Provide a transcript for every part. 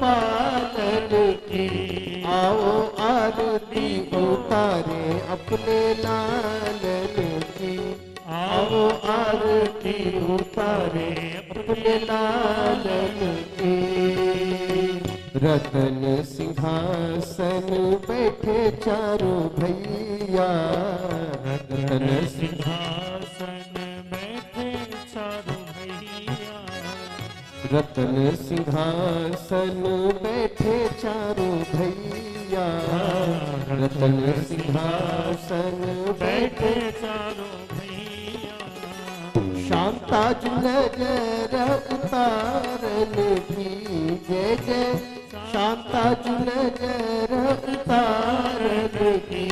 पालन की। आओ आरती उतारे अपने लालन की। आओ आरती उतारे अपने लालन की। रतन सिंहासन बैठे चारों भैया। रतन सिंहासन बैठे चारों भैया। रतन सिंहासन बैठे चारों भैया। रतन सिंहासन बैठे चारों भैया। शांताज नजर उतारन की। जय जय शांताज नजर उतारन की।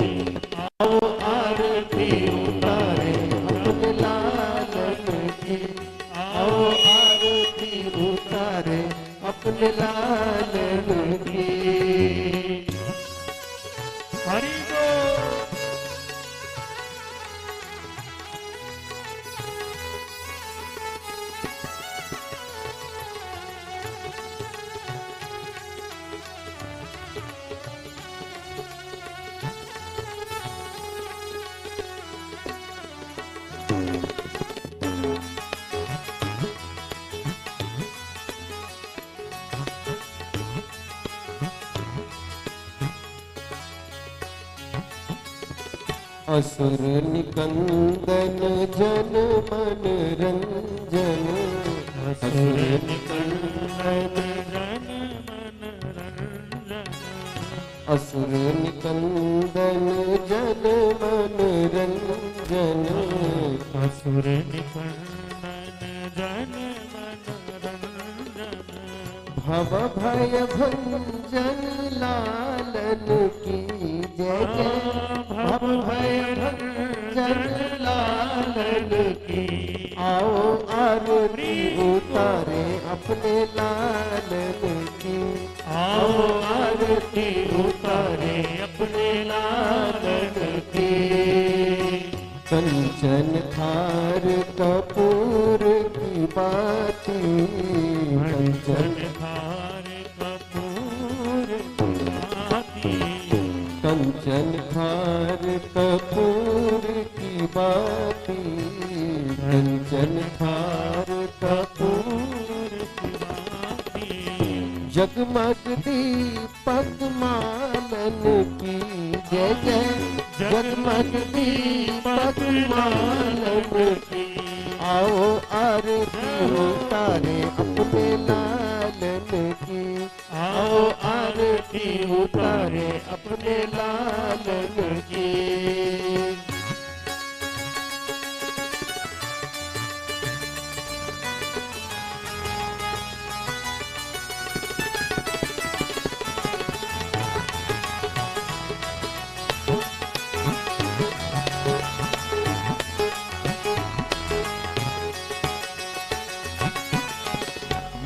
आओ आरती उतारे अपने लालन की। आओ आरती उतारे अपने लालन की। हरि बोल। असुर निकंदन जन मन रंजन। असुर निकंदन जन मन रंजन। असुर निकंदन जन मन रंजन। असुर निकंदन जन मन रंजन। भव भय भंजन लालन की। जय जय भव भय भंजन लालन की। आओ आरती उतारे अपने लालन की। आओ आरती उतारे अपने लालन की। कंचन थार कपूर की बाती। कंचन थार कपूर की। कंचन थार कपूर की बाती। कंचन थार कपूर की बाती। जगमग दीपक मालन की। जय जय जगमग दीपक मालन की। आओ आरती उतारे अपने लालन की। आओ आरती उतारे अपने लालन की।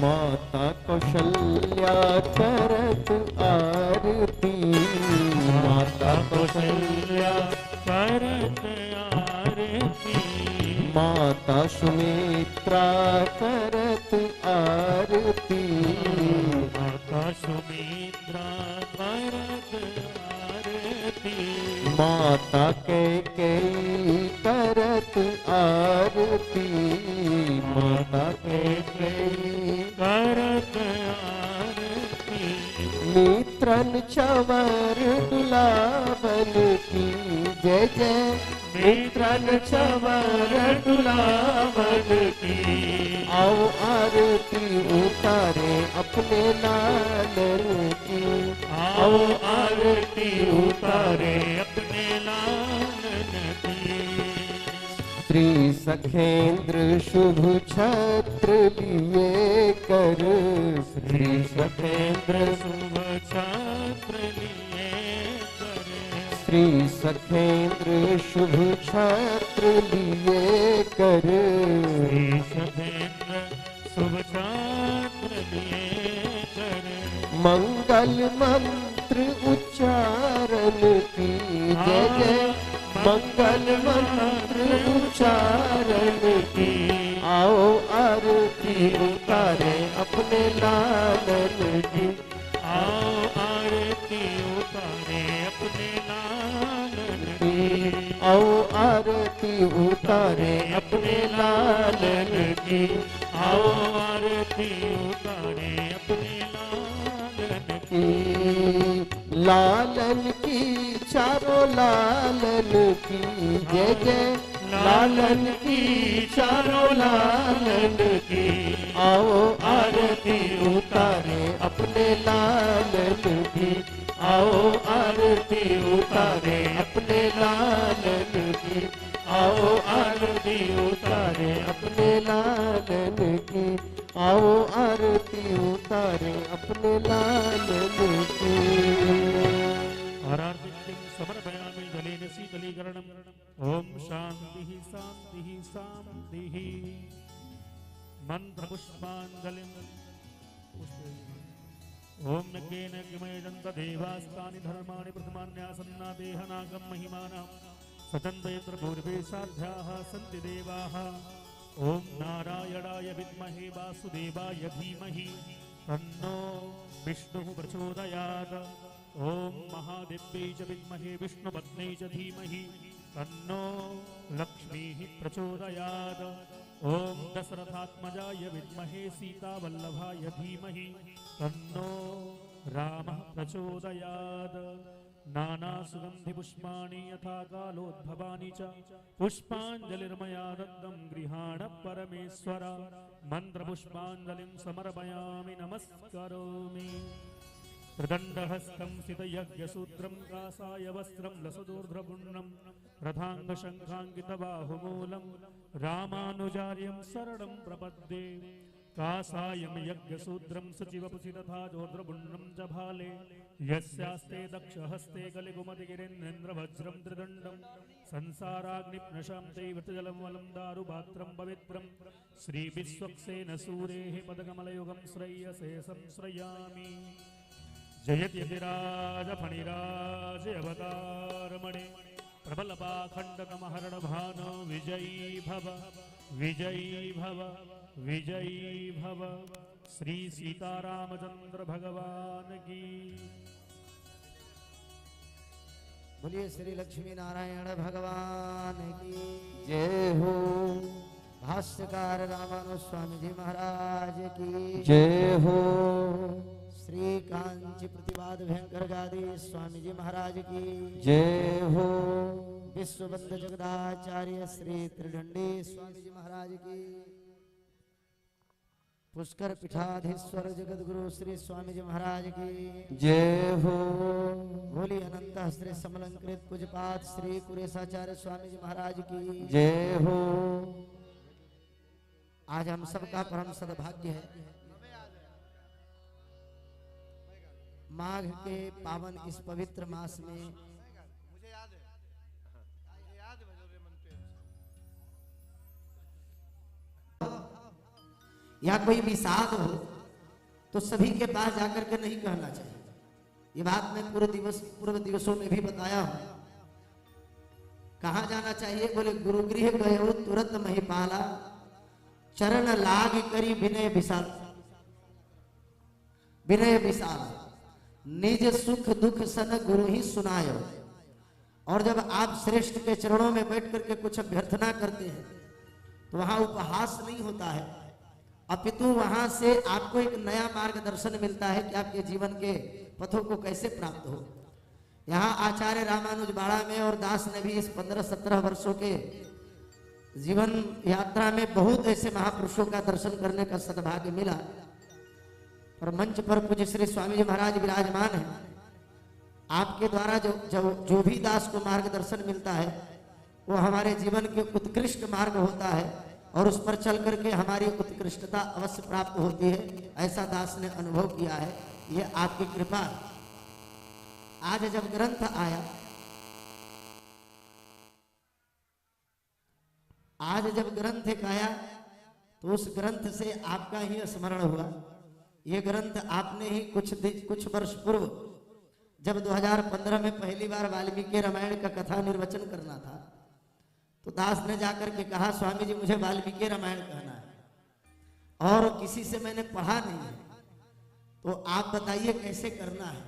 माता कौशल्या करत आरती। माता कौशल्या करत आरती। माता सुमित्रा करत आरती। माता सुमित्रा करत आरती। माता कैकेयी करत आरती। माता कैकेयी करत आरती। नेत्रन चवर दुलावन की। जय जय नेत्रन चवर दुलावन की। आओ आरती उतारे अपने लालन की। आओ आरती उतारे अपने लालन की। श्री सखेंद्र शुभ छत्र लिए कर। श्री सखेंद्र शुभ छत्र लिए कर। श्री सखेंद्र शुभ छत्र लिए कर। श्री सखेंद्र शुभ छत्र लिए कर। मंगल मंत्र उच्चारण की। जय जय मंगल मंत्र उच्चारण की। आओ आरती उतारे अपने लालन की। आओ आरती उतारे अपने लालन की, आओ आरती उतारे अपने लालन की, आओ आरती उतारे अपने लालन की, लालन की चारों लालन की जय जय, लालन की चारों लालन की, आओ आरती उतारे अपने लालन की, आओ आरती उतारे अपने लालन की, आओ आरती उतारे अपने लालन की, आओ आरती उतारे अपने लालन की। आरार्तिक्यं समर्पयामि जलेन शीतलीकरणम्। ओम शांति शांति शांति। मंत्र पुष्पांजलिं ओम यज्ञेन यज्ञमयजन्त देवास्तानि धर्माणि प्रथमान्यासन्ना देहनागं महिमानां सचन्त यत्र पूर्वे साध्याः सन्ति देवाः। ओम नारायणाय विद्महे वासुदेवाय धीमहि तन्नो विष्णुः प्रचोदयात्। ओम महादेव्यै च विद्महे विष्णुपत्न्यै च धीमहि तन्नो लक्ष्मीः प्रचोदयात्। ओम दशरथात्मजाय विद्महे सीतावल्लभाय धीमहि तन्नो रामः प्रचोदयात्। नानासुगन्धिपुष्पाणि यथा कालोद्भवानि च पुष्पाञ्जलिर्मया दत्तं गृहाण परमेश्वर। मन्त्रपुष्पाञ्जलिं समर्पयामि नमस्करोमि। त्रिदण्डहस्तं सितयज्ञसूत्रं कासाय वस्त्रं लसदूर्ध्वपुण्यं रथाङ्गशङ्खाङ्कितबाहुमूलं रामानुजार्यं शरणं प्रपद्ये। कासायं यज्ञसूत्रं शुचिवपुषि तथा जोद्रपुण्यं च भाले यस्यास्ते दक्षहस्ते कलिकुमतिगिरिन्द्रवज्रं त्रिदण्डं संसाराग्निप्नशां तैवृतजलं वलं दारुपात्रं पवित्रं श्रीविश्वक्सेन सूरेः पदकमलयुगं श्रेयसे संश्रयामि। जयत्यतिराजफणिराज अवतारमणे प्रबलपाखण्डकमहरणभानो विजयी भव विजयी भव विजयी भव। श्री सीतारामचंद्र भगवान की। बोलिए श्री लक्ष्मी नारायण भगवान की जय हो, भाष्यकार रामानुज स्वामी जी महाराज की जय हो, श्री कांची प्रतिवाद भयंकर गादी स्वामी जी महाराज की जय हो, विश्वबंध जगदाचार्य श्री त्रिदंडी स्वामी जी महाराज की पुष्कर पीठाधीश्वर जगत गुरु श्री स्वामी जी महाराज की जय हो, बोली अनंत श्री समलंकृत पूजपात श्री कुरेशाचार्य स्वामी जी महाराज की जय हो। आज हम सबका परम सद्भाग्य है माघ के पावन इस पवित्र मास में या कोई विषाद हो तो सभी के पास जाकर के नहीं कहना चाहिए। ये बात मैं पूर्व दिवसों में भी बताया हूं। कहाँ जाना चाहिए? बोले गुरुगृह गयो तुरंत महिपाला चरण लाग करी विनय विशाल। विनय विशाल निज सुख दुख सन गुरु ही सुनायो। और जब आप श्रेष्ठ के चरणों में बैठ करके कुछ अभ्यर्थना करते हैं तो वहां उपहास नहीं होता है, अपितु वहां से आपको एक नया मार्गदर्शन मिलता है कि आपके जीवन के पथों को कैसे प्राप्त हो। यहाँ आचार्य रामानुज बाड़ा में और दास ने भी इस 15-17 वर्षों के जीवन यात्रा में बहुत ऐसे महापुरुषों का दर्शन करने का सद्भाग्य मिला। और मंच पर पूज्य श्री स्वामी जी महाराज विराजमान है। आपके द्वारा जो भी दास को मार्गदर्शन मिलता है वो हमारे जीवन के उत्कृष्ट मार्ग होता है और उस पर चल करके हमारी उत्कृष्टता अवश्य प्राप्त होती है। ऐसा दास ने अनुभव किया है। ये आपकी कृपा। आज जब ग्रंथ आया, आज जब ग्रंथ एक आया तो उस ग्रंथ से आपका ही स्मरण हुआ। ये ग्रंथ आपने ही कुछ वर्ष पूर्व जब 2015 में पहली बार वाल्मीकि रामायण का कथा निर्वचन करना था तो दास ने जाकर के कहा स्वामी जी मुझे वाल्मीकि रामायण कहना है और किसी से मैंने पढ़ा नहीं है। तो आप बताइए कैसे करना है।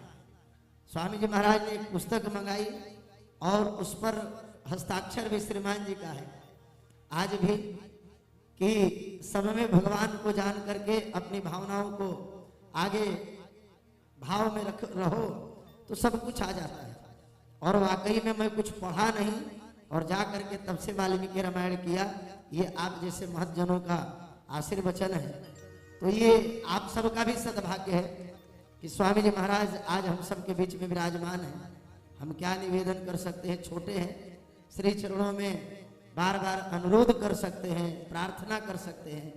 स्वामी जी महाराज ने एक पुस्तक मंगाई और उस पर हस्ताक्षर भी श्रीमान जी का है आज भी, कि सब में भगवान को जान करके अपनी भावनाओं को आगे भाव में रहो तो सब कुछ आ जाता है। और वाकई में मैं कुछ पढ़ा नहीं और जा करके तब से वाल्मीकि रामायण किया। ये आप जैसे महतजनों का आशीर्वचन है, तो ये आप सबका भी सद्भाग्य है कि स्वामी जी महाराज आज हम सबके बीच में विराजमान हैं। हम क्या निवेदन कर सकते हैं, छोटे हैं, श्री चरणों में बार बार अनुरोध कर सकते हैं, प्रार्थना कर सकते हैं।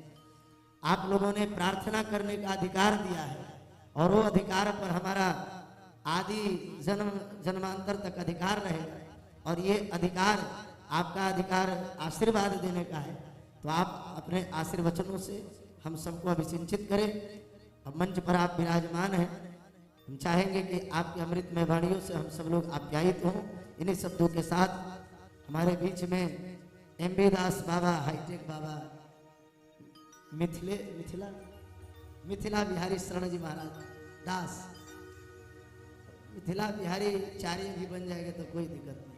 आप लोगों ने प्रार्थना करने का अधिकार दिया है और वो अधिकार पर हमारा आदि जन्म जन्मांतर तक अधिकार रहेगा। और ये अधिकार आपका अधिकार आशीर्वाद देने का है, तो आप अपने आशीर्वचनों से हम सबको अभिसिंचित करें। अब मंच पर आप विराजमान हैं, हम चाहेंगे कि आपके अमृतमय वाणियों से हम सब लोग आप्यायित हों। इन्हीं शब्दों के साथ हमारे बीच में एमबी दास बाबा, हाईटेक बाबा, मिथिला बिहारी शरण जी महाराज दास, मिथिला बिहारी चार्य भी बन जाएगा तो कोई दिक्कत नहीं।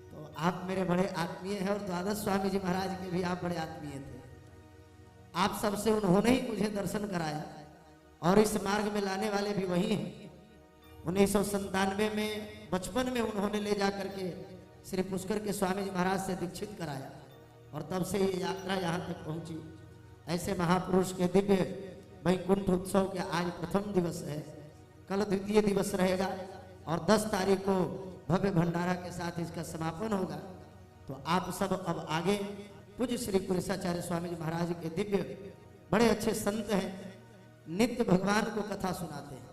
तो आप मेरे बड़े आत्मीय हैं और द्वादश स्वामी जी महाराज के भी आप बड़े आत्मीय थे। आप सबसे उन्होंने ही मुझे दर्शन कराया और इस मार्ग में लाने वाले भी वही हैं। 1997 में बचपन में उन्होंने ले जा करके श्री पुष्कर के स्वामी जी महाराज से दीक्षित कराया और तब से ये यात्रा यहाँ तक पहुंची। ऐसे महापुरुष के दिव्य वैकुंठ उत्सव के आज प्रथम दिवस है, कल द्वितीय दिवस रहेगा और 10 तारीख को भव्य भंडारा के साथ इसका समापन होगा। तो आप सब अब आगे पूज्य श्री कुलेशाचार्य स्वामी जी महाराज के दिव्य बड़े अच्छे संत हैं, नित्य भगवान को कथा सुनाते हैं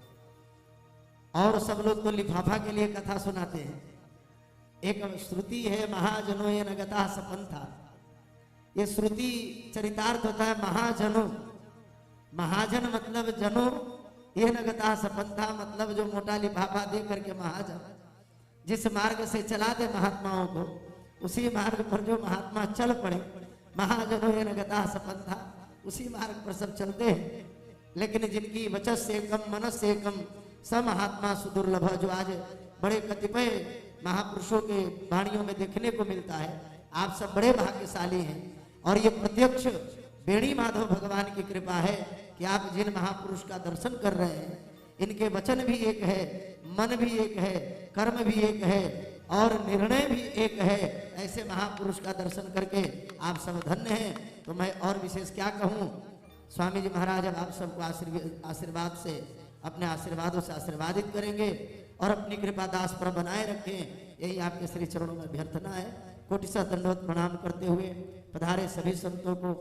और सब लोग तो लिफाफा के लिए कथा सुनाते हैं। एक श्रुति है, महाजनो ये नगता सपंथा। ये श्रुति चरितार्थ होता है महाजनो, महाजन मतलब जनो, ये नगता सपंथा मतलब जो मोटा लिफाफा दे करके महाजन जिस मार्ग से चला दे महात्माओं को, उसी मार्ग पर जो महात्मा चल पड़े, महाजनो ये नगता सपंथा, उसी मार्ग पर सब चलते हैं। लेकिन जिनकी वचस से कम मनस से कम स महात्मा सुदुर्लभ, जो आज बड़े कतिपय महापुरुषों के वाणियों में देखने को मिलता है, आप सब बड़े भाग्यशाली हैं। और ये प्रत्यक्ष बेणी माधव भगवान की कृपा है कि आप जिन महापुरुष का दर्शन कर रहे हैं, इनके वचन भी एक है, मन भी एक है, कर्म भी एक है और निर्णय भी एक है। ऐसे महापुरुष का दर्शन करके आप सब धन्य हैं। तो मैं और विशेष क्या कहूँ। स्वामी जी महाराज अब आप सबको आशीर्वाद से, अपने आशीर्वादों से आशीर्वादित करेंगे और अपनी कृपा दास पर बनाए रखें, यही आपके श्री चरणों में अभ्यर्थना है। कोटिशः दंडवत प्रणाम करते हुए पधारे सभी संतों को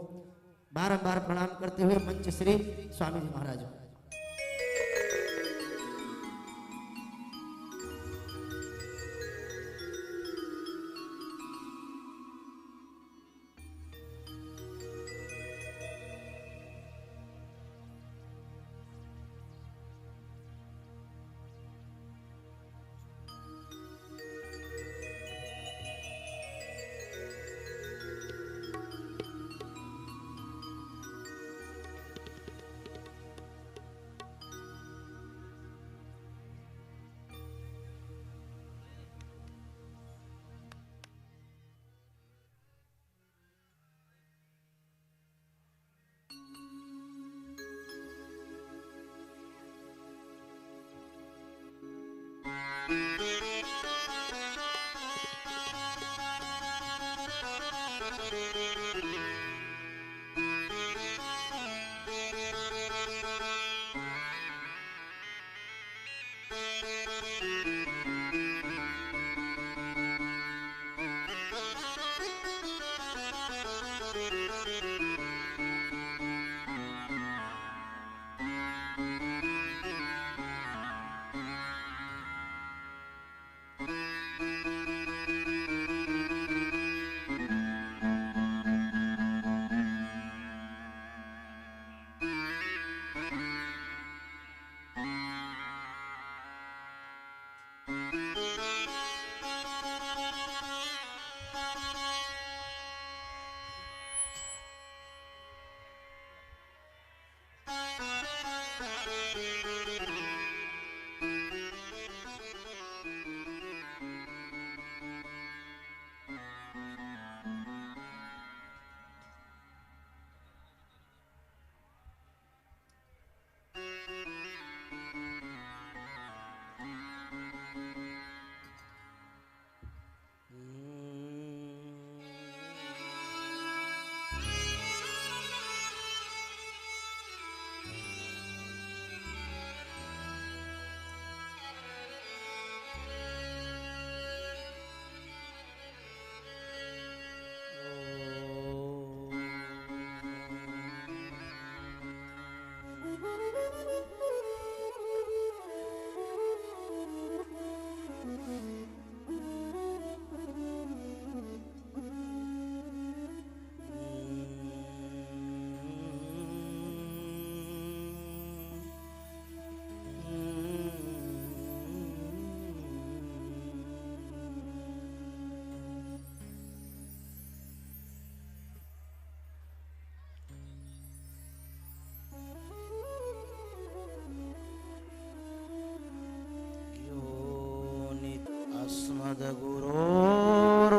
बारंबार प्रणाम करते हुए मंच श्री स्वामी जी महाराज।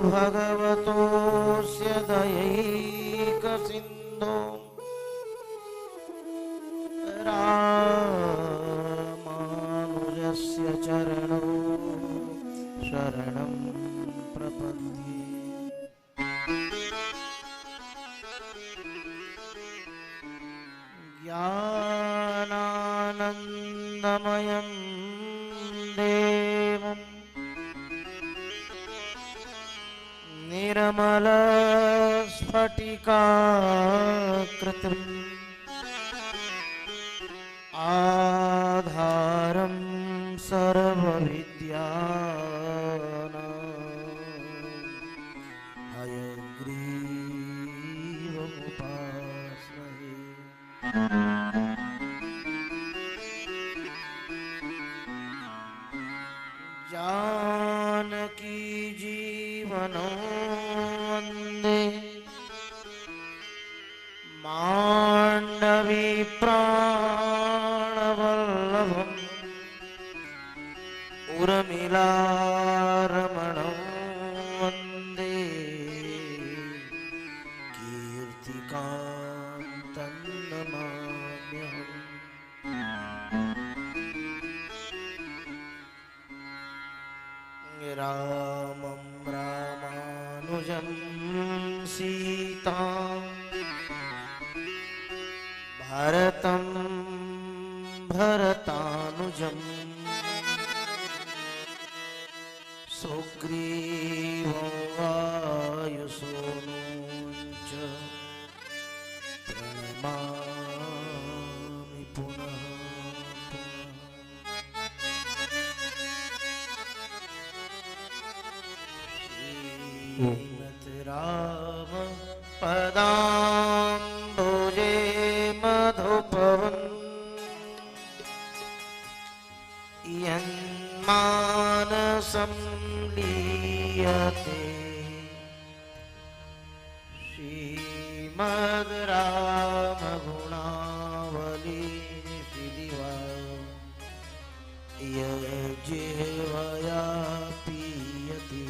भगवतोऽस्य दयैकसिन्धो रामानुजस्य चरणौ शरणं प्रपद्ये। ज्ञानानन्दमयं देवं निर्मलस्फटिकाकृतिम् आधारं सर्वविद्यानां हयग्रीवमुपास्महे। जानकी जीवनं वन्दे माण्डवी प्राणवल्लभम् उर्मिलारमणं वन्दे कीर्तिकान्तं नमाम्यहम्। रामं रामानुजं सीतां भरतं भरतानुजं सुग्रीवं वायुसूनुं च प्रणमामि पुनः राम पदाम्बुजे मधुपवन् यन्मानसं लीयते श्रीमद् रामगुणावली दिवा यज्जिह्वया पीयते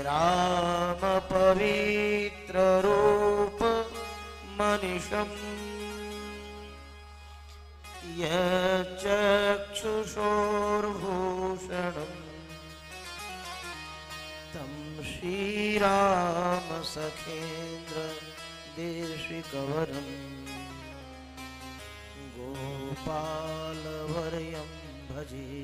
राम पवित्र रूप मनिषम् यचक्षुषोर्भूषणम् तं श्रीराम सखेन्द्र देशिकवरम् गोपालवर्यं भजे।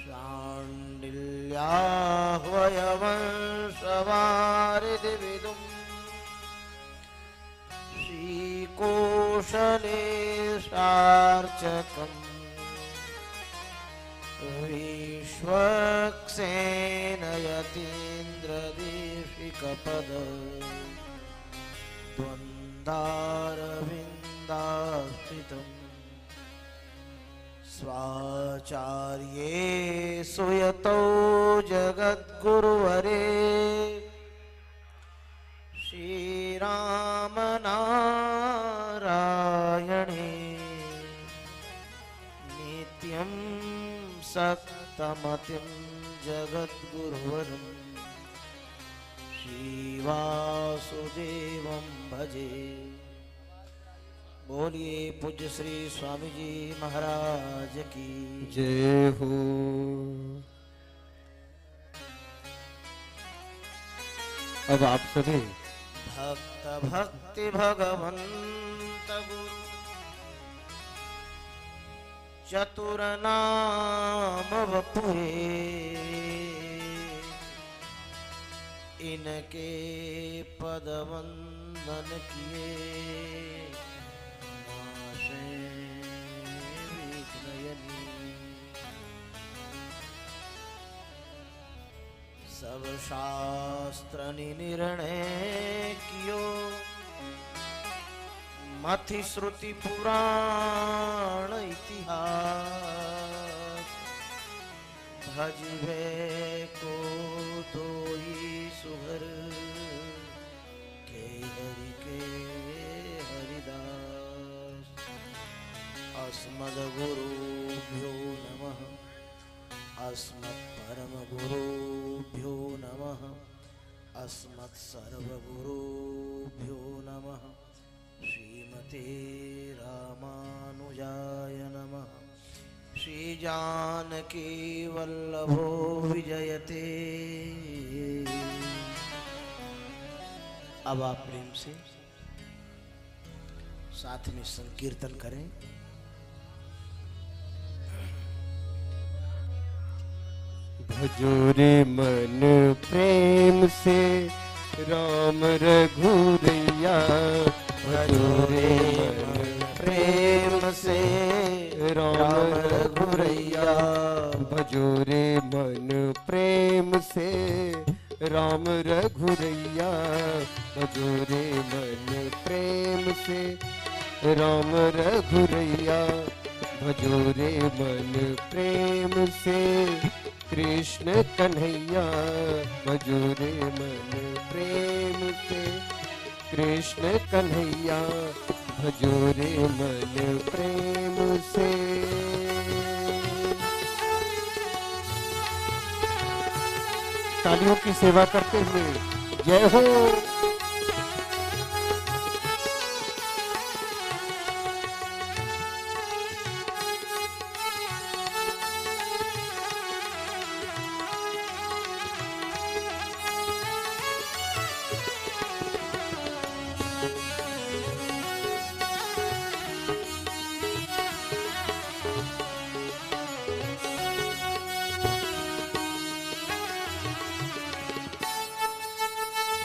शाण्डिल्याह्वयवंशवारिधिविदुम् श्रीकोशलेशार्चकम् विश्वक्सेनयतीन्द्रदेशिकपद द्वन्द्वारविन्दाश्रितम् स्वाचार्ये सुयतौ जगद्गुरुवरे श्रीरामनारायणे नित्यं सक्तमतिं जगद्गुरुवरं श्रीवासुदेवं भजे। बोलिए पूज्य श्री स्वामी जी महाराज की जय हो। अब आप सभी भक्त भक्ति भगवंत गुरु चतुर नाम वपुए इनके पद वंदन किए सब शास्त्र निर्णय कियो मथि श्रुति पुराण इतिहास भजवे को दोई सुहर के हरिदास अस्मद् गुरुभ्यो नमः। अस्मत्परमगुरुभ्यो नमः। अस्मत्सर्वगुरुभ्यो नमः। श्रीमते रामानुजाय नमः। श्रीजानकी वल्लभो विजयते। अब आप प्रेम से साथ में संकीर्तन करें। भजो रे मन प्रेम से राम रघुरैया। भजो रे मन प्रेम से राम रघुरैया। भजो रे मन प्रेम से राम रघुरैया। भजो रे मन प्रेम से राम रघुरैया। भजो रे मन प्रेम से कृष्ण कन्हैया। भजो रे मन प्रेम से कृष्ण कन्हैया। भजो रे मन प्रेम से। तालियों की सेवा करते हुए जय हो।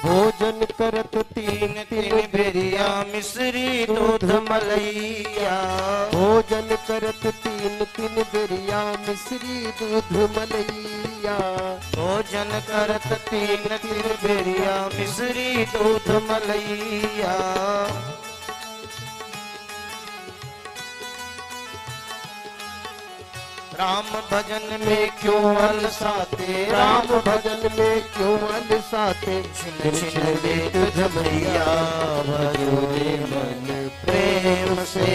भोजन करत तीन तीन बेरिया मिश्री दूध मलैया। भोजन करत तीन तीन बेरिया मिश्री दूध मलैया। भोजन करत तीन तीन बेरिया मिश्री दूध मलैया। राम भजन में क्यों अलसाते। राम भजन में क्यों अलसाते। छिन छिन लेत जमैया। भजो रे मन प्रेम से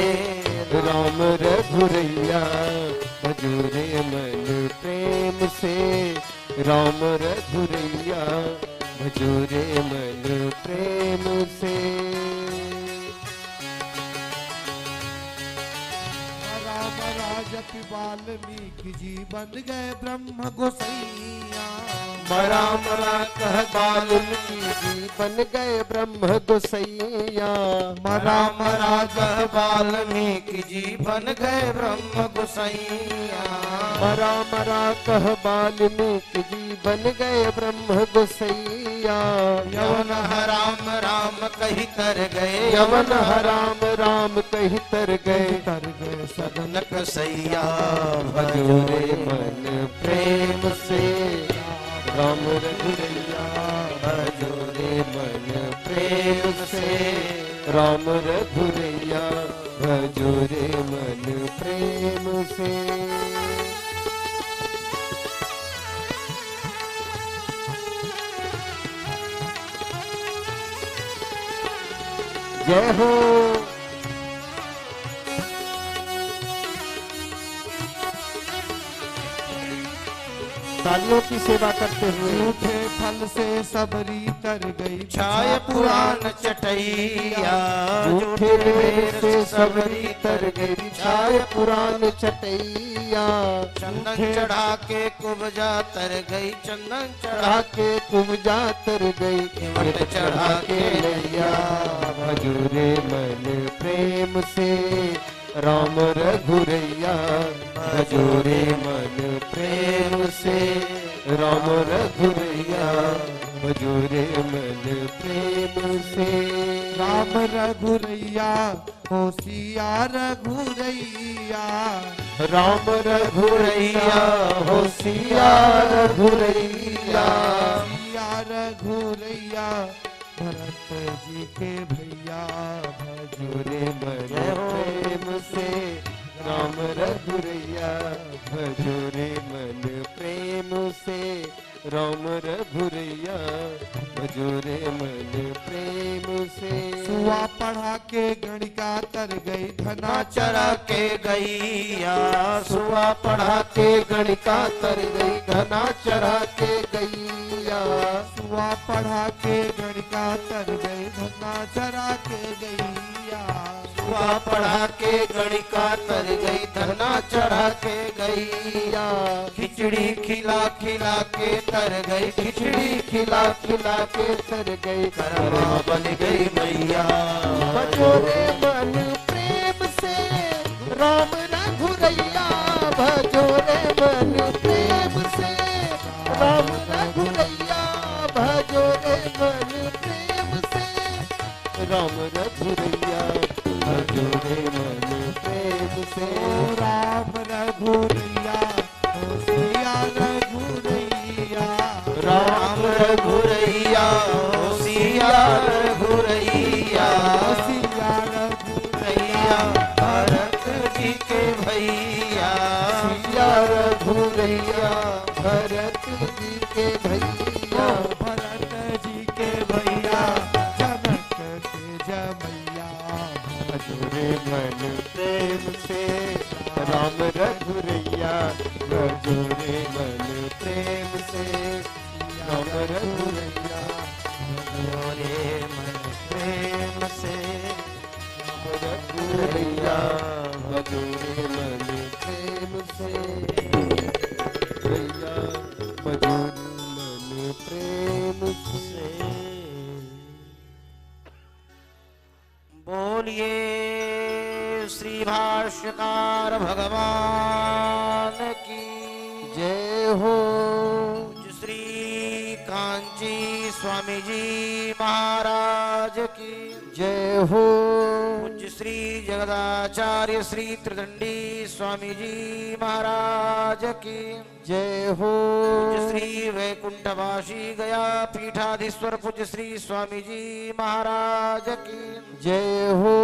राम रघुरैया। भजो रे मन प्रेम से राम रघुरैया। भजो रे मन प्रेम से। राम राजति वाल्मीकि जी बन गए ब्रह्म गोसैया। राम कह वाल्मीकि जी बन गए ब्रह्म गोसैया। राम राजा वाल्मीकि जी बन गए ब्रह्म गोसैया। राम कह वाल्मीकि जी बन गए ब्रह्म गोसैया। यवन राम राम कही तर गए। यवन राम राम कही तर गए। सदन कसैया। भजो रे मन प्रेम से राम रघुरैया। भजो रे मन प्रेम से राम रघुरैया। भजो रे मन प्रेम से। जय हो। तालियों की सेवा करते हुए झूठे फल से सबरी तर गई। छाय पुराण चटैया। झूठे वेर से सबरी तर गई। छाय पुराण चटैया। चंदन चढ़ा के कुबजा तर गई। चंदन चढ़ा चढ़ा के कुबजा तर गई। हिमट चढ़ा के लैया। भजो रे मन प्रेम से राम रघुरैया। भजो रे मन प्रेम से राम रघुरैया। भजो रे मन प्रेम से। राम रघुरैया होशियार रघुरैया। राम रघुरैया होशियार रघुरैया। होशियार रघुरैया भरत जी के भैया। भजो रे मन प्रेम से राम रघुरैया। भजो रे मन प्रेम से राम रघुरैया। भजो रे मन प्रेम से। सुआ पढ़ा के गणिका तर गई धना चरा के गैया सुआ पढ़ा के गणिका तर गई धना चरा के गैया सुआ पढ़ा के गणिका तर गई धना चरा के गैया सुआ पढ़ा के गणिका तर गई धना चढ़ा के गैया खिचड़ी खिला खिला के तर गई खिचड़ी खिला खिला के तर गई कर्मा बन गई मैया भजोरे मन प्रेम से राम रघुरैया भजोरे मन प्रेम से राम रघुरैया भजोरे मन प्रेम से राम रघुरैया भजोरे मन प्रेम से राम रघुरैया ओ सिया रघुरैया राम रघुरैया सिया रघुरैया सिया रघुरैया भरत जी के भैया सिया रघुरैया भरत जी के भैया भरत जी के भैया जनक के जमैया भजोरे मन प्रेम से राम रघुरैया भजोरे मन प्रेम से राम रघुरैया भजोरे मन प्रेम से राम रघुरैया भजोरे मन प्रेम से रैया भजोरे मन प्रेम से। बोलिए श्री भाष्यकार भगवान की जय हो। श्री कांची स्वामी जी महाराज की जय हो। पूज्य श्री जगदाचार्य श्री त्रिदंडी स्वामी जी महाराज की जय हो। पूज्य श्री वैकुंठवासी गया पीठाधीश्वर पूज्य श्री स्वामी जी महाराज की जय हो।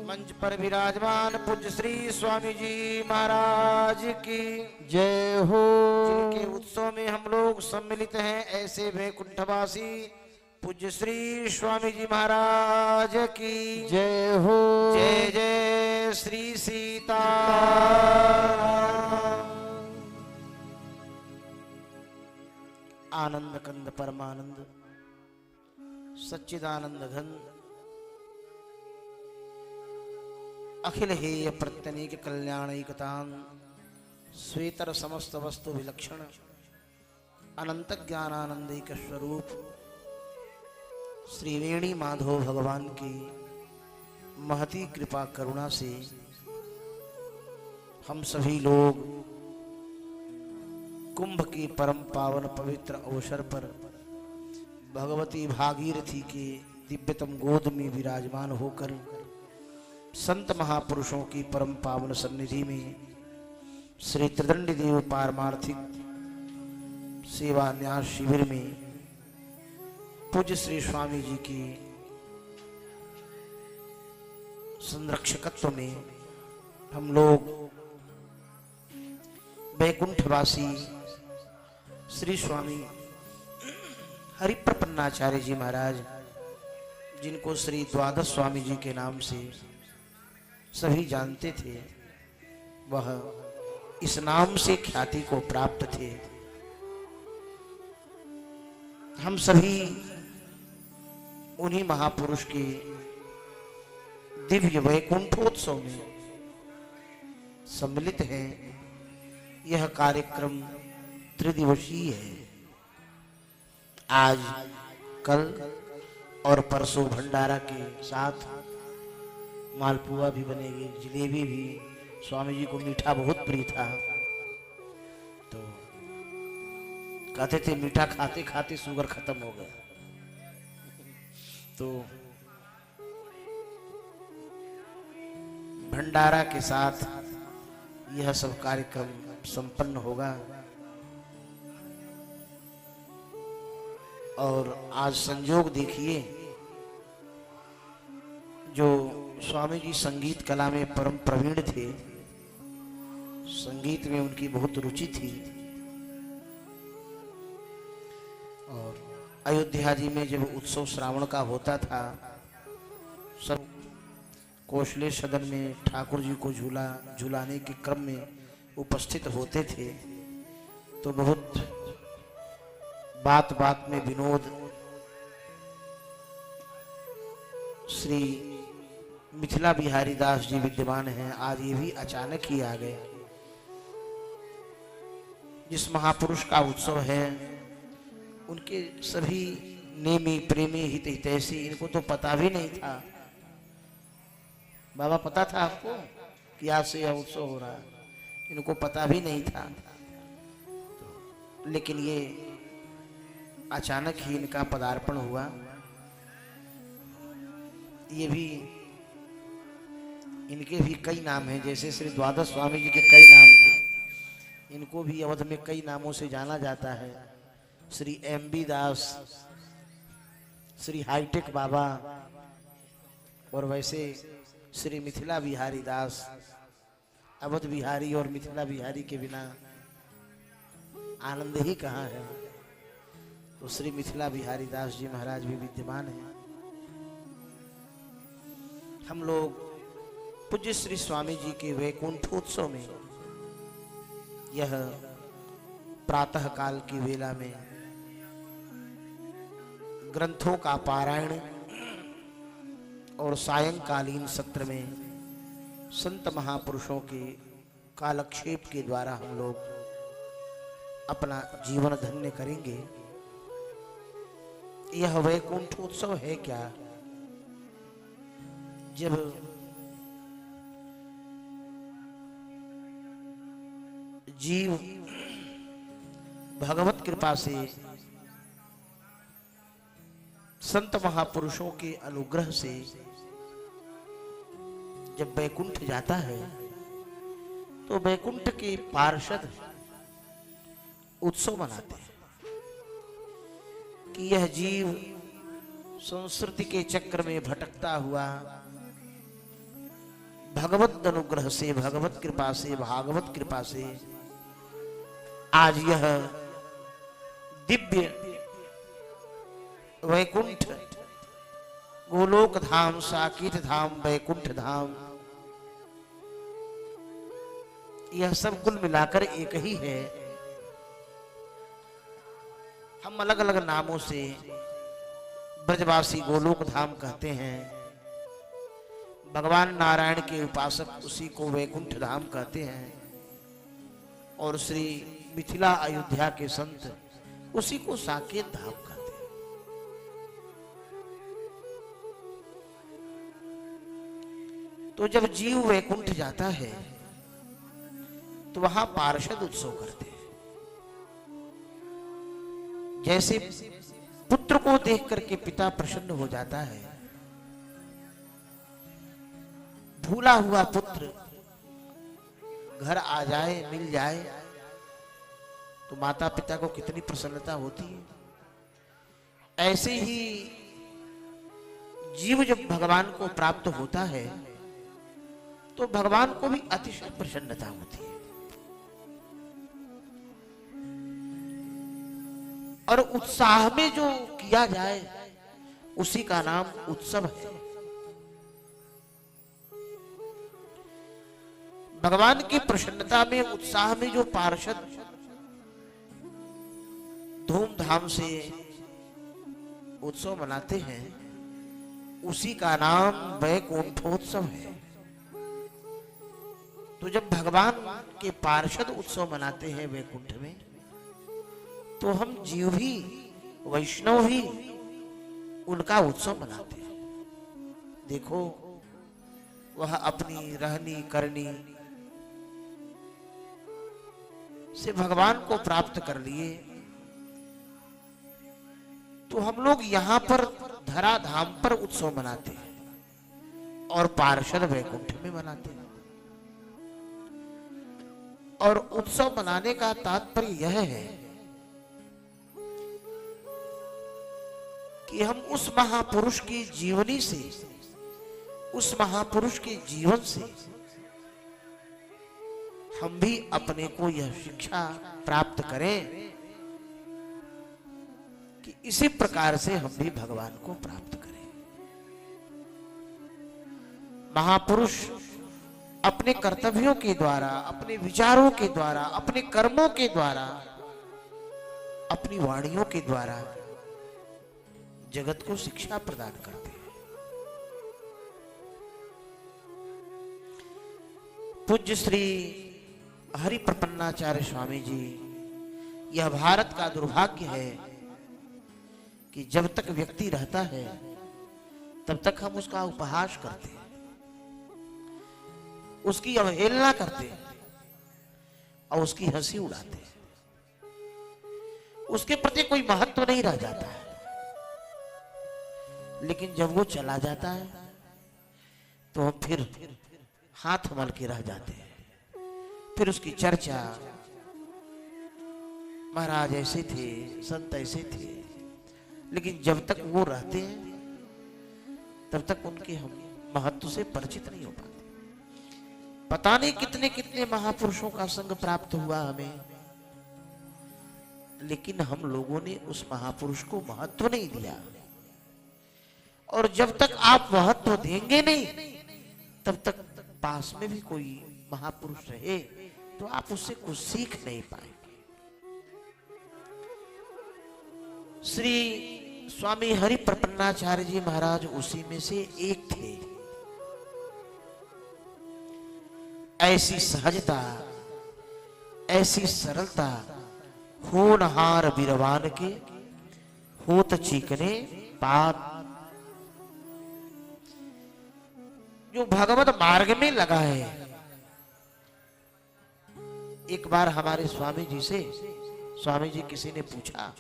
मंच पर विराजमान पूज्य श्री स्वामी जी महाराज की जय हो। जिनके उत्सव में हम लोग सम्मिलित हैं ऐसे वैकुंठवासी पूज्य श्री स्वामी जी महाराज की जय हो। जय जय श्री सीता। आनंद कंद परमानंद सच्चिदानंद घन अखिल हेय प्रत्यनीक कल्याणैकतान श्वेतर समस्त वस्तु विलक्षण अनंत ज्ञानानंदिक स्वरूप श्री वेणी माधव भगवान की महती कृपा करुणा से हम सभी लोग कुंभ के परम पावन पवित्र अवसर पर भगवती भागीरथी के दिव्यतम गोद में विराजमान होकर संत महापुरुषों की परम पावन सन्निधि में श्री त्रिदंडी देव पारमार्थिक सेवा न्यास शिविर में पूज्य श्री स्वामी जी की संरक्षकत्व में हम लोग वैकुंठवासी श्री स्वामी हरिप्रपन्नाचार्य जी महाराज जिनको श्री द्वादश स्वामी जी के नाम से सभी जानते थे, वह इस नाम से ख्याति को प्राप्त थे। हम सभी उन्हीं महापुरुष के दिव्य वैकुंठोत्सव में सम्मिलित हैं। यह कार्यक्रम त्रिदिवसीय है। आज कल और परसों भंडारा के साथ मालपुआ भी बनेगी, जलेबी भी। स्वामी जी को मीठा बहुत प्रिय था, तो कहते थे मीठा खाते खाते शुगर खत्म हो गया। तो भंडारा के साथ यह सब कार्यक्रम संपन्न होगा। और आज संयोग देखिए, जो स्वामी जी संगीत कला में परम प्रवीण थे, संगीत में उनकी बहुत रुचि थी। और अयोध्या जी में जब उत्सव श्रावण का होता था सब कौशले सदन में ठाकुर जी को झुलाने के क्रम में उपस्थित होते थे तो बहुत बात बात में विनोद श्री मिथिला बिहारी दास जी विद्यमान हैं। आज ये भी अचानक ही आ गए। जिस महापुरुष का उत्सव है उनके सभी नेमी प्रेमी हित हितैषी, इनको तो पता भी नहीं था। बाबा पता था आपको कि आज से यह उत्सव हो रहा है? इनको पता भी नहीं था, लेकिन ये अचानक ही इनका पदार्पण हुआ। ये भी इनके भी कई नाम हैं, जैसे श्री द्वादश स्वामी जी के कई नाम थे, इनको भी अवध में कई नामों से जाना जाता है। श्री एम.बी. दास, श्री हाईटेक बाबा, और वैसे श्री मिथिला बिहारी दास। अवध बिहारी और मिथिला बिहारी के बिना आनंद ही कहाँ है। तो श्री मिथिला बिहारी दास जी महाराज भी विद्यमान हैं। हम लोग पूज्य श्री स्वामी जी के वैकुंठोत्सव में यह प्रातः काल की वेला में ग्रंथों का पारायण और सायंकालीन सत्र में संत महापुरुषों के कालक्षेप के द्वारा हम लोग अपना जीवन धन्य करेंगे। यह वैकुंठोत्सव है क्या? जब जीव भगवत कृपा से संत महापुरुषों के अनुग्रह से जब वैकुंठ जाता है तो वैकुंठ के पार्षद उत्सव मनाते हैं कि यह जीव संस्कृति के चक्र में भटकता हुआ भगवत अनुग्रह से, भगवत कृपा से, भागवत कृपा से आज यह दिव्य वैकुंठ, गोलोक धाम, साकेत धाम, वैकुंठ धाम, यह सब कुल मिलाकर एक ही है। हम अलग अलग नामों से ब्रजवासी गोलोक धाम कहते हैं, भगवान नारायण के उपासक उसी को वैकुंठ धाम कहते हैं, और श्री मिथिला अयोध्या के संत उसी को साकेत धाम कहते हैं। तो जब जीव वैकुंठ जाता है तो वहां पार्षद उत्सव करते हैं। जैसे पुत्र को देख करके पिता प्रसन्न हो जाता है, भूला हुआ पुत्र घर आ जाए, मिल जाए तो माता पिता को कितनी प्रसन्नता होती है। ऐसे ही जीव जब भगवान को प्राप्त होता है तो भगवान को भी अतिशय प्रसन्नता होती है। और उत्साह में जो किया जाए उसी का नाम उत्सव है। भगवान की प्रसन्नता में, उत्साह में जो पार्षद धूमधाम से उत्सव मनाते हैं उसी का नाम वैकुंठोत्सव है। तो जब भगवान के पार्षद उत्सव मनाते हैं वैकुंठ में, तो हम जीव भी, वैष्णव भी उनका उत्सव मनाते हैं। देखो, वह अपनी रहनी करनी से भगवान को प्राप्त कर लिए, तो हम लोग यहां पर धरा धाम पर उत्सव मनाते हैं और पार्षद वैकुंठ में मनाते हैं। और उत्सव मनाने का तात्पर्य यह है कि हम उस महापुरुष की जीवनी से, उस महापुरुष के जीवन से हम भी अपने को यह शिक्षा प्राप्त करें कि इसी प्रकार से हम भी भगवान को प्राप्त करें। महापुरुष अपने कर्तव्यों के द्वारा, अपने विचारों के द्वारा, अपने कर्मों के द्वारा, अपनी वाणियों के द्वारा जगत को शिक्षा प्रदान करते हैं। पूज्य श्री हरि प्रपन्नाचार्य स्वामी जी, यह भारत का दुर्भाग्य है कि जब तक व्यक्ति रहता है तब तक हम उसका उपहास करते हैं, उसकी अवहेलना करते हैं और उसकी हंसी उड़ाते हैं। उसके प्रति कोई महत्व नहीं रह जाता है। लेकिन जब वो चला जाता है तो हम फिर हाथ मल के रह जाते हैं। फिर उसकी चर्चा, महाराज ऐसे थे, संत ऐसे थे, लेकिन जब तक वो रहते हैं तब तक उनके हम महत्व से परिचित नहीं हो पाते। पता नहीं कितने कितने महापुरुषों का संग प्राप्त हुआ हमें, लेकिन हम लोगों ने उस महापुरुष को महत्व नहीं दिया। और जब तक आप महत्व देंगे नहीं तब तक पास में भी कोई महापुरुष रहे तो आप उससे कुछ सीख नहीं पाएंगे। श्री स्वामी हरि प्रपन्नाचार्य जी महाराज उसी में से एक थे। ऐसी सहजता, ऐसी सरलता, होनहार बिरवान के होत चीकने पात। जो भगवत मार्ग में लगा है। एक बार हमारे स्वामी जी से, स्वामी जी किसी ने पूछा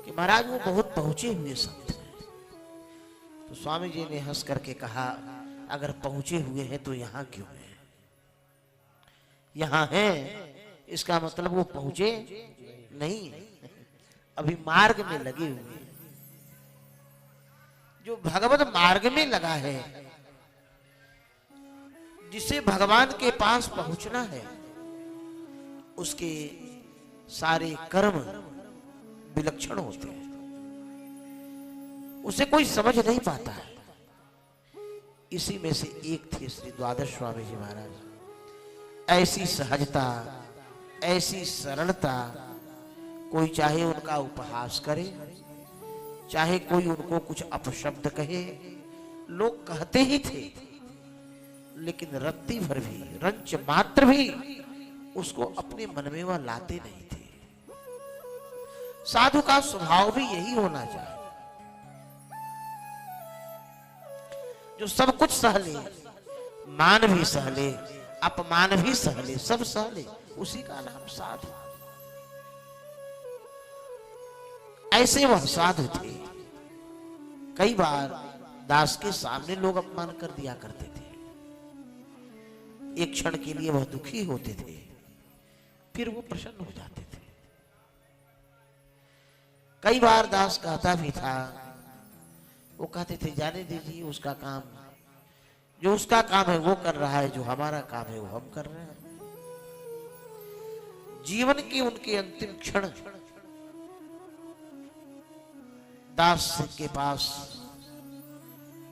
कि महाराज वो बहुत पहुंचे हुए संत हैं। तो स्वामी जी ने हंस करके कहा, अगर पहुंचे हुए हैं तो यहां क्यों हैं? यहां हैं इसका मतलब वो पहुंचे नहीं, अभी मार्ग में लगे हुए। जो भगवत मार्ग में लगा है, जिसे भगवान के पास पहुंचना है, उसके सारे कर्म विलक्षण होते हैं, उसे कोई समझ नहीं पाता है। इसी में से एक थे श्री द्वादश स्वामी जी महाराज। ऐसी सहजता, ऐसी सरलता, कोई चाहे उनका उपहास करे, चाहे कोई उनको कुछ अपशब्द कहे, लोग कहते ही थे, लेकिन रत्ती भर भी, रंच मात्र भी उसको अपने मन में वह लाते नहीं थे। साधु का स्वभाव भी यही होना चाहिए, जो सब कुछ सह ले, मान भी सह ले, अपमान भी सह ले, सब सह ले, उसी का नाम साधु। ऐसे वह साधु थे। कई बार दास के सामने लोग अपमान कर दिया करते थे। एक क्षण के लिए वह दुखी होते थे, फिर वो प्रसन्न हो जाते थे। कई बार दास कहता भी था, वो कहते थे जाने दीजिए, उसका काम, जो उसका काम है वो कर रहा है, जो हमारा काम है वो हम कर रहे हैं। जीवन के उनके अंतिम क्षण दास के पास,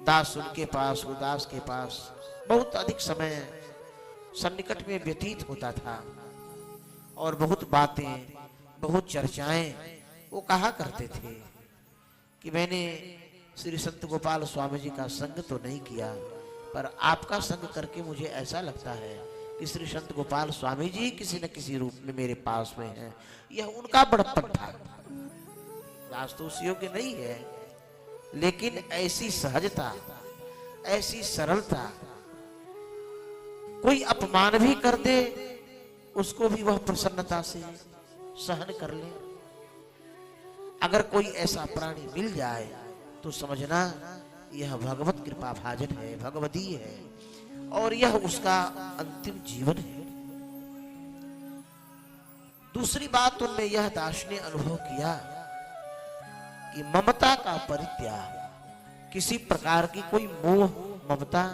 दास उनके पास, वो दास के पास बहुत अधिक समय सन्निकट में व्यतीत होता था और बहुत बातें, बहुत चर्चाएं वो कहा करते थे कि मैंने श्री संत गोपाल स्वामी जी का संग तो नहीं किया, पर आपका संग करके मुझे ऐसा लगता है कि श्री संत गोपाल स्वामी जी किसी न किसी रूप में मेरे पास में हैं। यह उनका बड़प्पन था। वास्तव उस योग्य नहीं है, लेकिन ऐसी सहजता, ऐसी सरलता, कोई अपमान भी कर दे उसको भी वह प्रसन्नता से सहन कर ले। अगर कोई ऐसा प्राणी मिल जाए तो समझना यह भगवत कृपा भाजन है, भगवदीय है, और यह उसका अंतिम जीवन है। दूसरी बात उनमें यह दास ने अनुभव किया कि ममता का परित्याग, किसी प्रकार की कोई मोह ममता,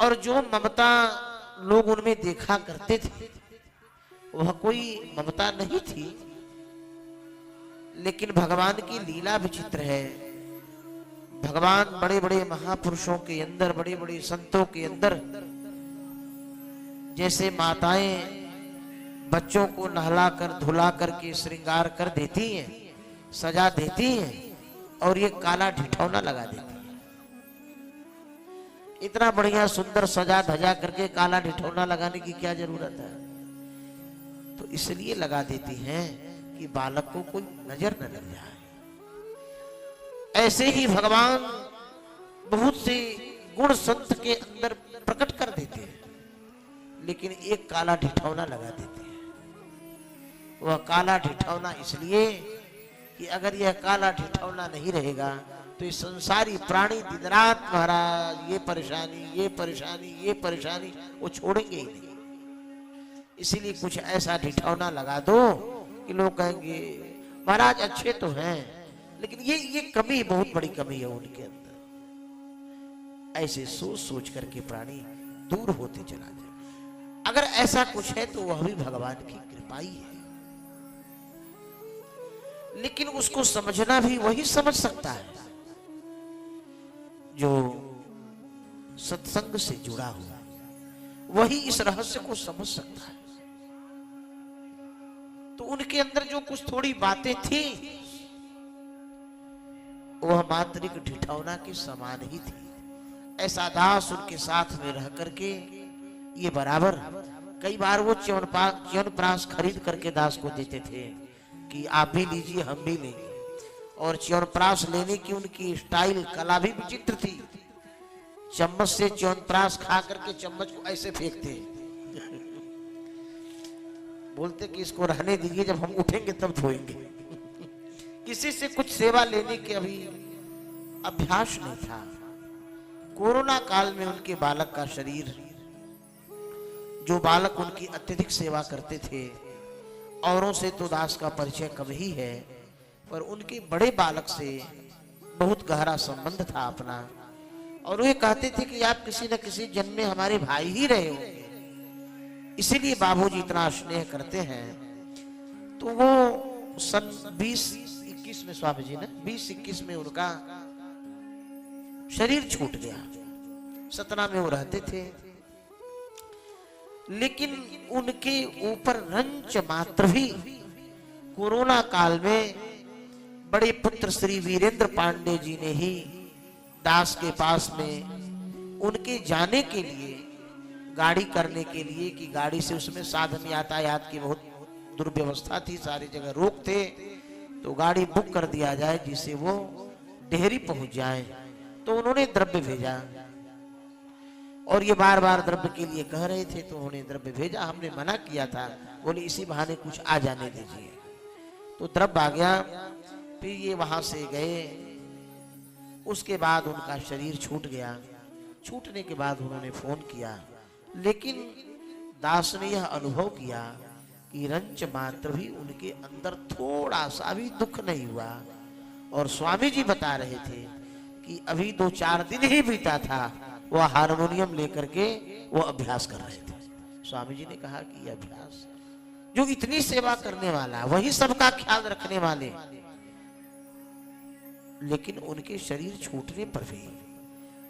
और जो ममता लोग उनमें देखा करते थे वह कोई ममता नहीं थी। लेकिन भगवान की लीला विचित्र है। भगवान बड़े बड़े महापुरुषों के अंदर, बड़े बड़े संतों के अंदर जैसे माताएं बच्चों को नहलाकर धुलाकर के श्रृंगार कर देती हैं, सजा देती हैं, और ये काला ठिठौना लगा देती है। इतना बढ़िया सुंदर सजा धजा करके काला ठिठौना लगाने की क्या जरूरत है? तो इसलिए लगा देती हैं कि बालक को कोई नजर न लग जाए। ऐसे ही भगवान बहुत से गुण संत के अंदर प्रकट कर देते हैं, लेकिन एक काला ठिठौना लगा देते हैं। वह काला ठिठौना इसलिए कि अगर यह काला ठिठौना नहीं रहेगा तो ये संसारी प्राणी दिन रात महाराज ये परेशानी, ये परेशानी, ये परेशानी वो छोड़ेंगे ही नहीं। इसीलिए कुछ ऐसा ठिठौना लगा दो कि लोग कहेंगे महाराज अच्छे तो हैं, लेकिन ये कमी, बहुत बड़ी कमी है उनके अंदर। ऐसे सोच सोच करके प्राणी दूर होते चला जाए। अगर ऐसा कुछ है तो वह भी भगवान की कृपा ही है, लेकिन उसको समझना भी वही समझ सकता है जो सत्संग से जुड़ा हुआ, वही इस रहस्य को समझ सकता है। तो उनके अंदर जो कुछ थोड़ी बातें थी वह मात्र एक ठिठौना के समान ही थी। ऐसा दास उनके साथ में रह करके ये बराबर, कई बार वो च्यवनप्राश खरीद करके दास को देते थे कि आप भी लीजिए हम भी लेंगे। और च्यवनप्राश लेने की उनकी स्टाइल, कला भी विचित्र थी। चम्मच से च्यवनप्राश खा करके चम्मच को ऐसे फेंकते, बोलते कि इसको रहने दीजिए, जब हम उठेंगे तब धोएंगे। किसी से कुछ सेवा लेने के अभी अभ्यास नहीं था। कोरोना काल में उनके बालक का शरीर, जो बालक उनकी अत्यधिक सेवा करते थे, औरों से तो दास का परिचय कम ही है, पर उनके बड़े बालक से बहुत गहरा संबंध था अपना। और वे कहते थे कि आप किसी न किसी जन्म में हमारे भाई ही रहे होंगे, इसीलिए बाबूजी इतना स्नेह करते हैं। तो वो सन 2021 में स्वामी जी ने 2021 में उनका शरीर छूट गया। सतना में वो रहते थे, लेकिन उनके ऊपर रंच मात्र भी कोरोना काल में बड़े पुत्र श्री वीरेंद्र पांडे जी ने ही दास के पास में उनके जाने के लिए, गाड़ी करने के लिए, कि गाड़ी से उसमें साधन यातायात की बहुत दुर्व्यवस्था थी, सारी जगह रोक थे, तो गाड़ी बुक कर दिया जाए जिससे वो डेहरी पहुंच जाए। तो उन्होंने द्रव्य भेजा, और ये बार बार द्रव्य के लिए कह रहे थे, तो उन्होंने द्रव्य भेजा। हमने मना किया था, बोले इसी बहाने कुछ आ जाने दीजिए। तो द्रव्य आ गया, फिर ये वहां से गए। उसके बाद उनका शरीर छूट गया। छूटने के बाद उन्होंने फोन किया, लेकिन दास ने यह अनुभव किया कि रंच मात्र भी उनके अंदर थोड़ा सा भी दुख नहीं हुआ। और स्वामी जी बता रहे थे कि अभी 2-4 दिन ही बीता था, वह हारमोनियम लेकर के वो अभ्यास कर रहे थे। स्वामी जी ने कहा कि यह अभ्यास, जो इतनी सेवा करने वाला, वही सबका ख्याल रखने वाले, लेकिन उनके शरीर छूटने पर भी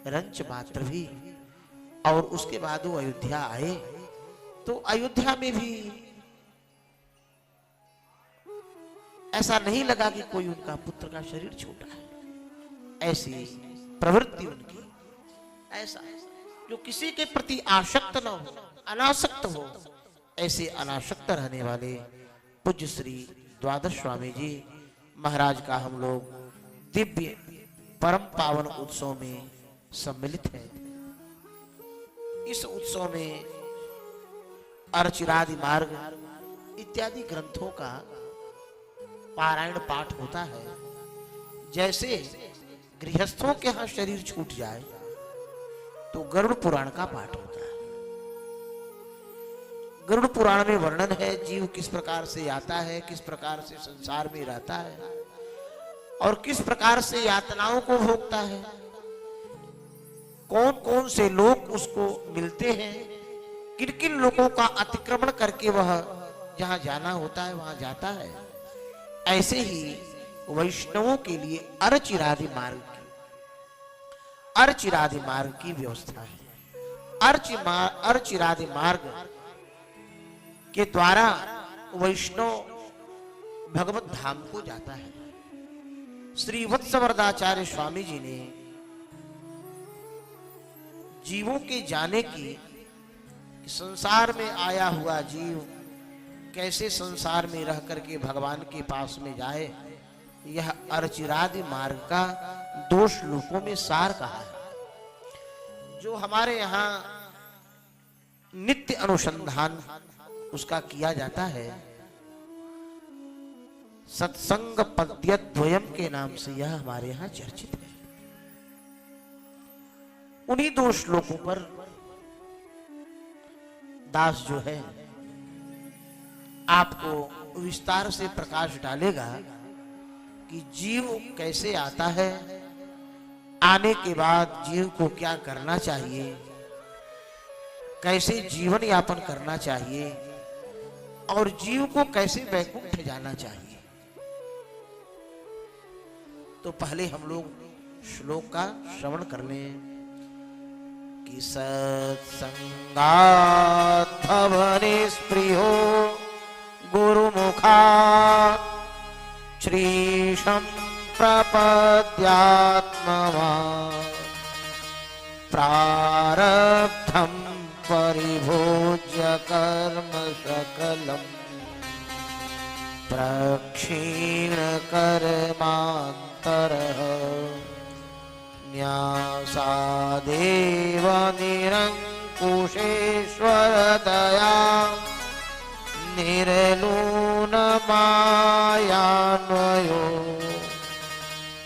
रंच मात्र भी। और उसके बाद वो अयोध्या आए, तो अयोध्या में भी ऐसा नहीं लगा कि कोई उनका पुत्र का शरीर छूटा है। ऐसी प्रवृत्ति उनकी, ऐसा जो किसी के प्रति आसक्त न हो, अनासक्त हो, ऐसे अनासक्त रहने वाले पूज्य श्री द्वादश स्वामी जी महाराज का हम लोग दिव्य परम पावन उत्सव में सम्मिलित हैं। इस उत्सव में अर्चिरादि मार्ग इत्यादि ग्रंथों का पारायण पाठ होता है। जैसे गृहस्थों के यहाँ शरीर छूट जाए तो गरुड़ पुराण का पाठ होता है। गरुड़ पुराण में वर्णन है जीव किस प्रकार से आता है, किस प्रकार से संसार में रहता है, और किस प्रकार से यातनाओं को भोगता है, कौन कौन से लोग उसको मिलते हैं, किन किन लोगों का अतिक्रमण करके वह जहां जाना होता है वहां जाता है। ऐसे ही वैष्णवों के लिए अर्चिरादि मार्ग की अर्चिरादि मार्ग की व्यवस्था है। अर्चिरादि मार्ग के द्वारा वैष्णव भगवत धाम को जाता है। श्री वत्सवर्धाचार्य स्वामी जी ने जीवों के जाने की, संसार में आया हुआ जीव कैसे संसार में रह करके भगवान के पास में जाए, यह अर्चिरादि मार्ग का 2 श्लोकों में सार कहा है। जो हमारे यहाँ नित्य अनुसंधान उसका किया जाता है, सत्संग पद्यद्वयम के नाम से यह हमारे यहाँ चर्चित है। उन्हीं 2 श्लोकों पर दास जो है आपको विस्तार से प्रकाश डालेगा कि जीव कैसे आता है, आने के बाद जीव को क्या करना चाहिए, कैसे जीवन यापन करना चाहिए और जीव को कैसे वैकुंठ जाना चाहिए। तो पहले हम लोग श्लोक का श्रवण कर लें कि सत्संगात् भवने स्पृहो गुरुमुखात् श्रीशं प्रपद्यात्मवा प्रारब्धं परिभोज्य कर्म सकलम् प्रक्षीण कर्मान्तरः न्यासादेव निरङ्कुशेश्वर दया निर्लूनमायान्वयो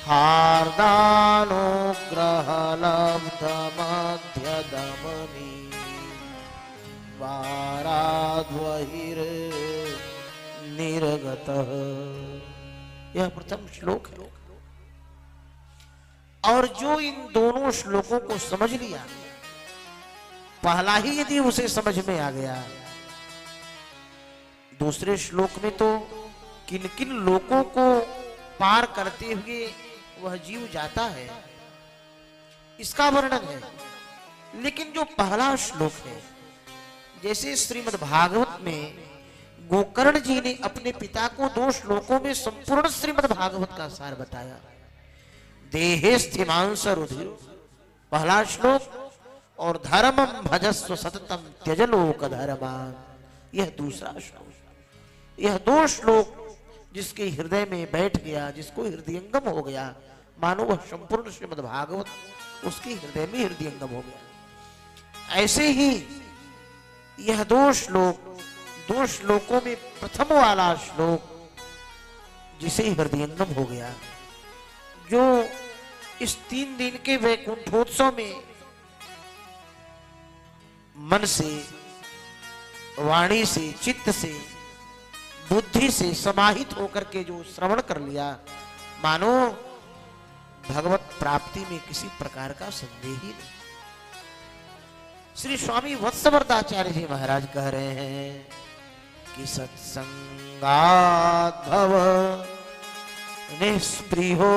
हार्दानुग्रहलब्धमध्यदमनी वाराद्वहिर्निर्गतः। यह प्रथम श्लोक है। और जो इन दोनों श्लोकों को समझ लिया, पहला ही यदि उसे समझ में आ गया, दूसरे श्लोक में तो किन किन लोकों को पार करते हुए वह जीव जाता है इसका वर्णन है। लेकिन जो पहला श्लोक है, जैसे श्रीमद् भागवत में गोकर्ण जी ने अपने पिता को 2 श्लोकों में संपूर्ण श्रीमद् भागवत का सार बताया। देहे स्थिमांस रुधिर पहला श्लोक और धर्मम भजस्व सततम त्यज लोक धर्मान यह दूसरा श्लोक। यह 2 श्लोक जिसके हृदय में बैठ गया, जिसको हृदयंगम हो गया, मानो वह संपूर्ण श्रीमद् भागवत उसके हृदय में हृदयंगम हो गया। ऐसे ही यह 2 श्लोकों में प्रथम वाला श्लोक जिसे हृदयंगम हो गया, जो इस 3 दिन के वैकुंठोत्सव में मन से, वाणी से, चित्त से, बुद्धि से समाहित होकर के जो श्रवण कर लिया, मानो भगवत प्राप्ति में किसी प्रकार का संदेह ही नहीं। श्री स्वामी वत्सवर्धाचार्य जी महाराज कह रहे हैं कि सत्संगात् भव निस्पृहो।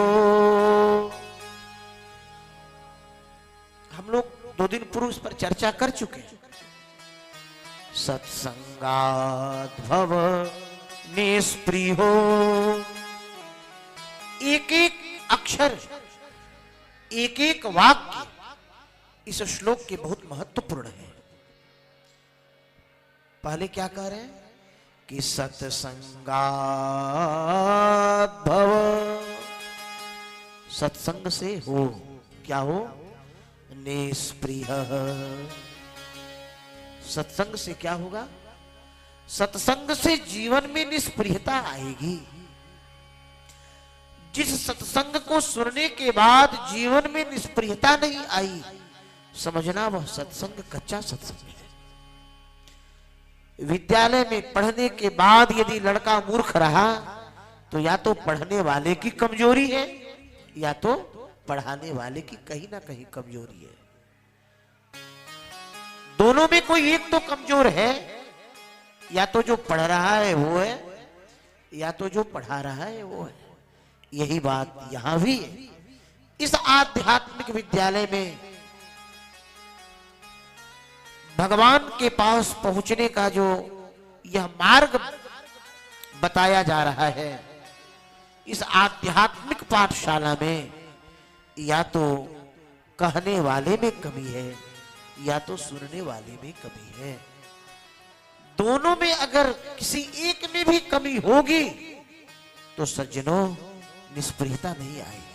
हम लोग 2 दिन पूर्व इस पर चर्चा कर चुके हैं। सत्संगात् भव निस्पृहो, एक एक अक्षर, एक एक वाक्य इस श्लोक के बहुत महत्वपूर्ण है। पहले क्या कह रहे हैं कि सत्संगात् भव, सत्संग से हो, क्या हो, निस्पृह। सत्संग से क्या होगा? सत्संग से जीवन में निस्पृहता आएगी। जिस सत्संग को सुनने के बाद जीवन में निस्पृहता नहीं आई, समझना वह सत्संग कच्चा सत्संग है। विद्यालय में पढ़ने के बाद यदि लड़का मूर्ख रहा तो या तो पढ़ने वाले की कमजोरी है या तो पढ़ाने वाले की कहीं ना कहीं कमजोरी है। दोनों में कोई एक तो कमजोर है, या तो जो पढ़ रहा है वो है, या तो जो पढ़ा रहा है वो है। यही बात यहां भी है इस आध्यात्मिक विद्यालय में भगवान के पास पहुंचने का जो यह मार्ग बताया जा रहा है, इस आध्यात्मिक पाठशाला में या तो कहने वाले में कमी है या तो सुनने वाले में कमी है। दोनों में अगर किसी एक में भी कमी होगी तो सज्जनों निष्प्रियता नहीं आएगी।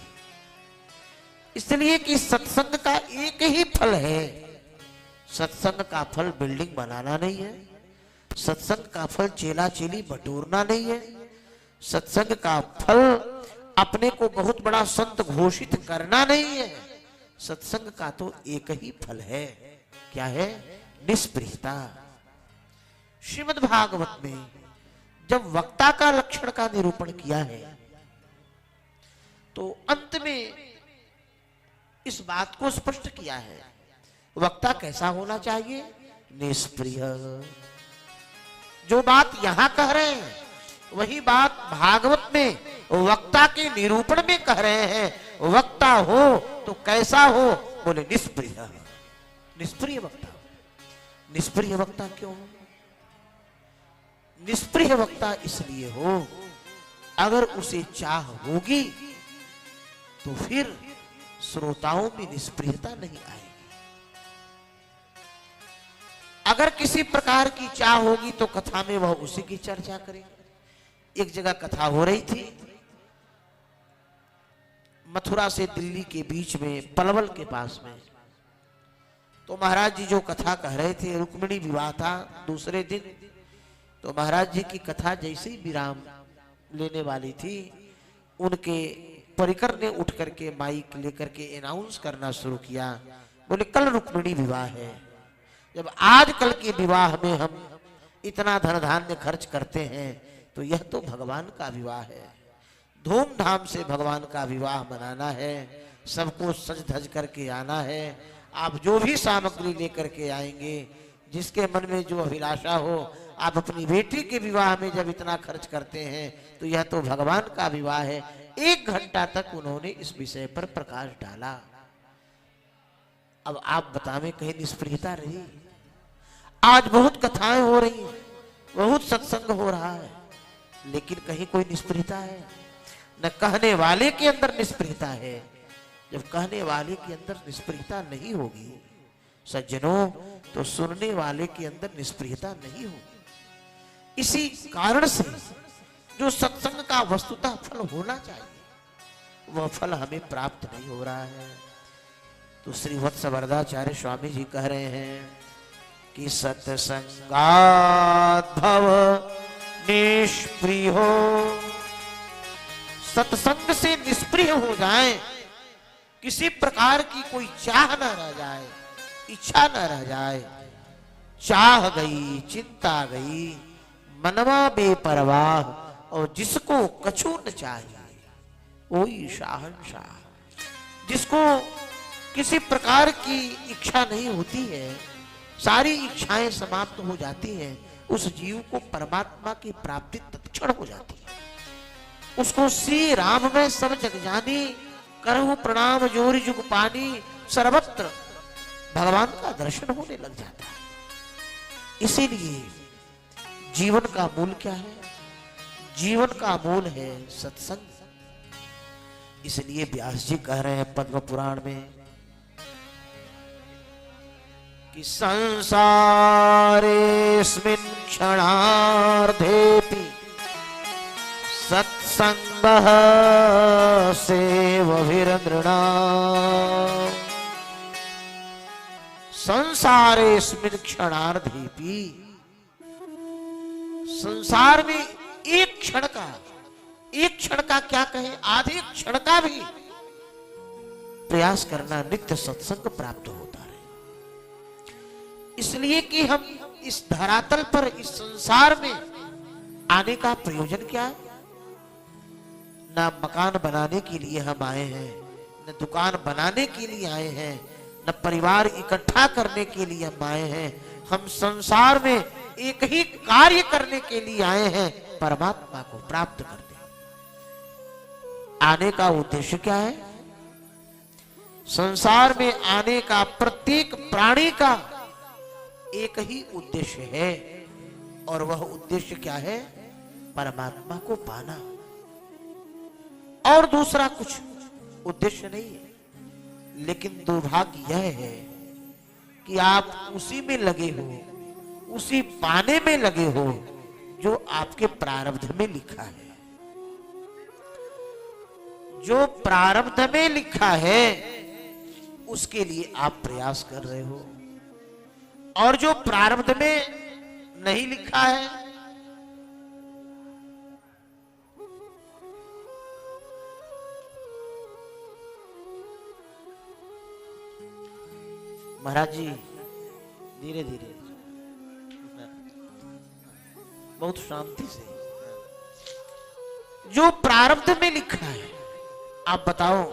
इसलिए कि सत्संग का एक ही फल है। सत्संग का फल बिल्डिंग बनाना नहीं है, सत्संग का फल चेला चेली बटोरना नहीं है, सत्संग का फल अपने को बहुत बड़ा संत घोषित करना नहीं है। सत्संग का तो एक ही फल है, क्या है? निष्प्रियता। श्रीमद् भागवत में जब वक्ता का लक्षण का निरूपण किया है तो अंत में इस बात को स्पष्ट किया है, वक्ता कैसा होना चाहिए? निष्प्रिय। जो बात यहां कह रहे हैं वही बात भागवत में वक्ता के निरूपण में कह रहे हैं। वक्ता हो तो कैसा हो? बोले निष्प्रिय। निष्प्रिय वक्ता। निष्प्रिय वक्ता क्यों हो? निष्प्रिय वक्ता इसलिए हो, अगर उसे चाह होगी तो फिर श्रोताओं में निष्प्रियता नहीं आएगी। अगर किसी प्रकार की चाह होगी तो कथा में वह उसी की चर्चा करेंगे। एक जगह कथा हो रही थी, मथुरा से दिल्ली के बीच में पलवल के पास में। तो महाराज जी जो कथा कह रहे थे, रुक्मिणी विवाह था दूसरे दिन, तो महाराज जी की कथा जैसे ही विराम लेने वाली थी, उनके परिकर ने उठ करके माइक लेकर के अनाउंस करना शुरू किया, बोले कल रुक्मिणी विवाह है। जब आज कल के विवाह में हम इतना धन धान्य खर्च करते हैं तो यह तो भगवान का विवाह है, धूमधाम से भगवान का विवाह मनाना है, सबको सज धज करके आना है। आप जो भी सामग्री लेकर के आएंगे, जिसके मन में जो अभिलाषा हो, आप अपनी बेटी के विवाह में जब इतना खर्च करते हैं तो यह तो भगवान का विवाह है। 1 घंटा तक उन्होंने इस विषय पर प्रकाश डाला। अब आप बतावें कहीं निष्प्रियता रही? आज बहुत कथाएं हो रही हैं, बहुत सत्संग हो रहा है, लेकिन कहीं कोई निष्प्रियता है? न कहने वाले के अंदर निष्प्रियता है। जब कहने वाले के अंदर निष्प्रियता नहीं होगी सज्जनों, तो सुनने वाले के अंदर निष्प्रियता नहीं होगी। इसी कारण से जो सत्संग का वस्तुतः फल होना चाहिए वह फल हमें प्राप्त नहीं हो रहा है। तो श्री वत्स वरदाचार्य स्वामी जी कह रहे हैं कि सत्संगात् भव निष्प्रिय हो। सत्संग से निष्प्रिय हो जाए, किसी प्रकार की कोई चाह न रह जाए, इच्छा न रह जाए। चाह गई, चिंता गई, मनवा बेपरवाह, और जिसको कछु न चाहिए वही शाहंशाह। जिसको किसी प्रकार की इच्छा नहीं होती है, सारी इच्छाएं समाप्त हो जाती हैं, उस जीव को परमात्मा की प्राप्ति तत्क्षण हो जाती है। उसको श्री राम में सब जग जानी, करहु प्रणाम जोरि जुग पानी, सर्वत्र भगवान का दर्शन होने लग जाता है। इसीलिए जीवन का मूल क्या है? जीवन का मूल है सत्संग। इसलिए व्यास जी कह रहे हैं पद्म पुराण में कि संसारेस्मिन् क्षणार्धेपि सत्संगः सेवभिरनृणाम्। संसारेस्मिन् क्षणार्धेपि, संसार में एक क्षण का क्या कहें, आधे क्षण का भी प्रयास करना नित्य सत्संग प्राप्त होता है। इसलिए कि हम इस धरातल पर, इस संसार में आने का प्रयोजन क्या है? ना मकान बनाने के लिए हम आए हैं, न दुकान बनाने के लिए आए हैं, न परिवार इकट्ठा करने के लिए हम आए हैं। हम संसार में एक ही कार्य करने के लिए आए हैं, परमात्मा को प्राप्त करने। आने का उद्देश्य क्या है? संसार में आने का प्रत्येक प्राणी का एक ही उद्देश्य है, और वह उद्देश्य क्या है? परमात्मा को पाना, और दूसरा कुछ उद्देश्य नहीं है। लेकिन दुर्भाग्य यह है कि आप उसी में लगे हो, उसी पाने में लगे हो जो आपके प्रारब्ध में लिखा है। जो प्रारब्ध में लिखा है उसके लिए आप प्रयास कर रहे हो, और जो प्रारब्ध में नहीं लिखा है महाराज जी, धीरे धीरे, बहुत शांति से। जो प्रारब्ध में लिखा है, आप बताओ,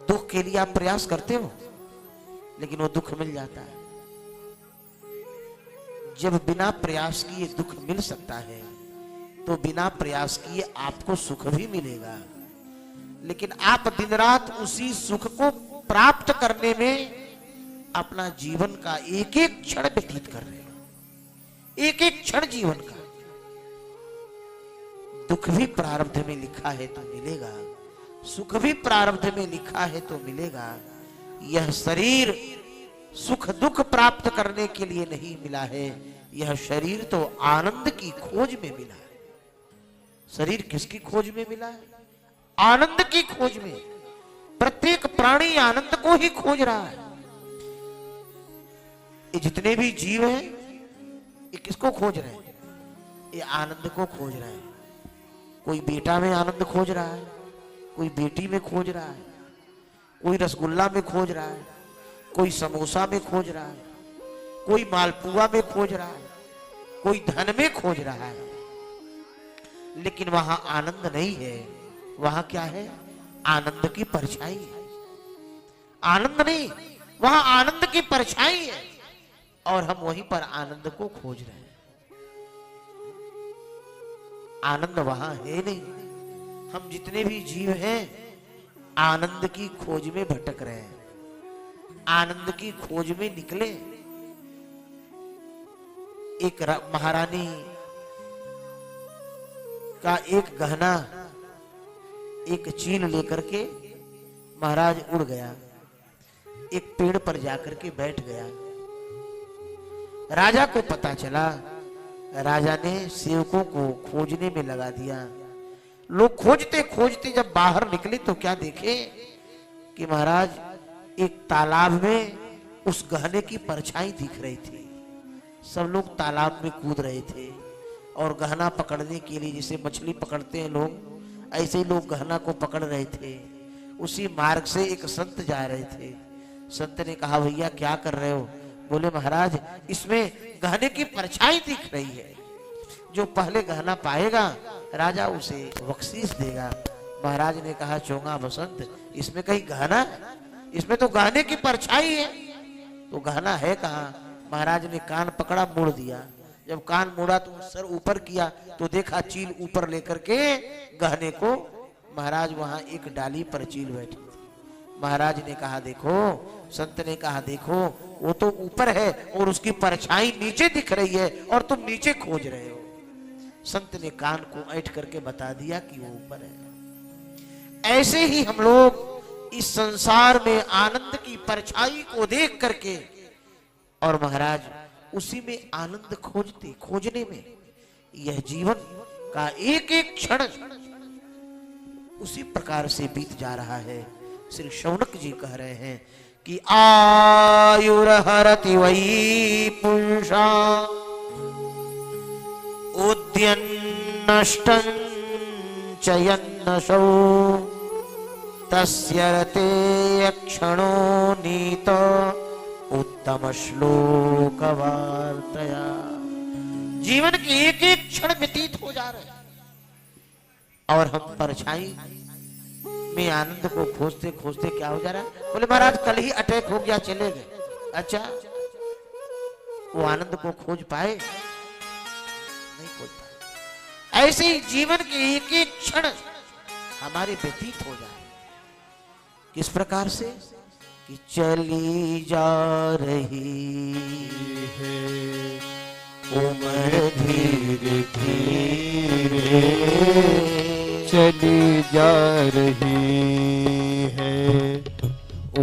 दुख के लिए आप प्रयास करते हो, लेकिन वो दुख मिल जाता है। जब बिना प्रयास किए दुख मिल सकता है, तो बिना प्रयास किए आपको सुख भी मिलेगा। लेकिन आप दिन रात उसी सुख को प्राप्त करने में अपना जीवन का एक एक क्षण व्यतीत कर रहे हो, एक एक क्षण जीवन का। दुख भी प्रारब्ध में लिखा है तो मिलेगा, सुख भी प्रारब्ध में लिखा है तो मिलेगा। यह शरीर सुख दुख प्राप्त करने के लिए नहीं मिला है, यह शरीर तो आनंद की खोज में मिला है। शरीर किसकी खोज में मिला है? आनंद की खोज में। प्रत्येक प्राणी आनंद को ही खोज रहा है। ये जितने भी जीव हैं, ये किसको खोज रहे हैं? ये आनंद को खोज रहे हैं। कोई बेटा में आनंद खोज रहा है, कोई बेटी में खोज रहा है, कोई रसगुल्ला में खोज रहा है, कोई समोसा में खोज रहा है, कोई मालपुआ में खोज रहा है, कोई धन में खोज रहा है। लेकिन वहां आनंद नहीं है। वहां क्या है? आनंद की परछाई है। आनंद नहीं, वहां आनंद की परछाई है, और हम वहीं पर आनंद को खोज रहे हैं। आनंद वहां है नहीं। हम जितने भी जीव हैं, आनंद की खोज में भटक रहे हैं, आनंद की खोज में निकले। एक महारानी का एक गहना, एक चील लेकर के महाराज उड़ गया, एक पेड़ पर जाकर के बैठ गया। राजा को पता चला, राजा ने सेवकों को खोजने में लगा दिया। लोग खोजते खोजते जब बाहर निकले तो क्या देखे कि महाराज एक तालाब में उस गहने की परछाई दिख रही थी। सब लोग तालाब में कूद रहे थे, और गहना पकड़ने के लिए जैसे मछली पकड़ते हैं लोग, ऐसे ही लोग गहना को पकड़ रहे थे। उसी मार्ग से एक संत जा रहे थे। संत ने कहा, भैया क्या कर रहे हो? बोले, महाराज इसमें गहने की परछाई दिख रही है, जो पहले गहना पाएगा राजा उसे बख्शीश देगा। महाराज ने कहा, चोंगा बसंत, इसमें कहीं गहना है? इसमें तो गहने की परछाई है। तो गहना है कहाँ? महाराज ने कान पकड़ा, मोड़ दिया। जब कान मोड़ा तो सर ऊपर किया तो देखा चील ऊपर लेकर के गहने को। महाराज वहां एक डाली पर चील बैठी थी। महाराज ने कहा, देखो, संत ने कहा, देखो वो तो ऊपर है और उसकी परछाई नीचे दिख रही है, और तुम नीचे खोज रहे हो। संत ने कान को ऐंठ करके बता दिया कि वो ऊपर है। ऐसे ही हम लोग इस संसार में आनंद की परछाई को देख करके, और महाराज उसी में आनंद खोजते खोजने में यह जीवन का एक एक क्षण उसी प्रकार से बीत जा रहा है। श्री शौनक जी कह रहे हैं कि आयुर्हरति वै पुंसा उद्यन्नष्टं च यन्नशौ तस्य रते क्षणो नीत उत्तम श्लोक वार्तया। जीवन के एक एक क्षण व्यतीत हो जा रहे हैं, और हम परछाई में आनंद को खोजते खोजते क्या हो जा रहा है? बोले, महाराज कल ही अटैक हो गया, चले गए। अच्छा, वो आनंद को खोज पाए? नहीं खोज पाए। ऐसे ही जीवन के एक एक क्षण हमारे व्यतीत हो जाए। किस प्रकार से? कि चली जा रही है उम्र धीरे धीरे चली जा रही है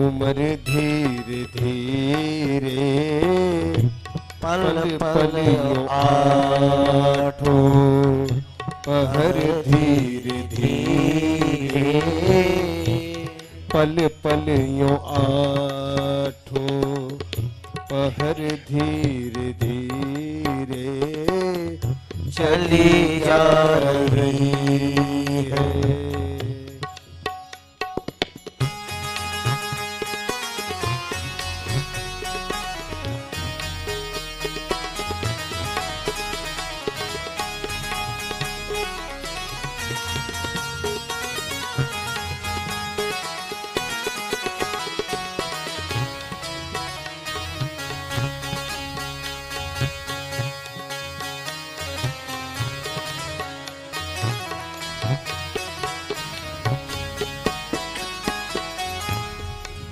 उम्र धीरे धीरे पल पल पल पल आठों पहर धीरे धीरे पल पल यों आठों पहर धीरे धीरे चली जा रही है।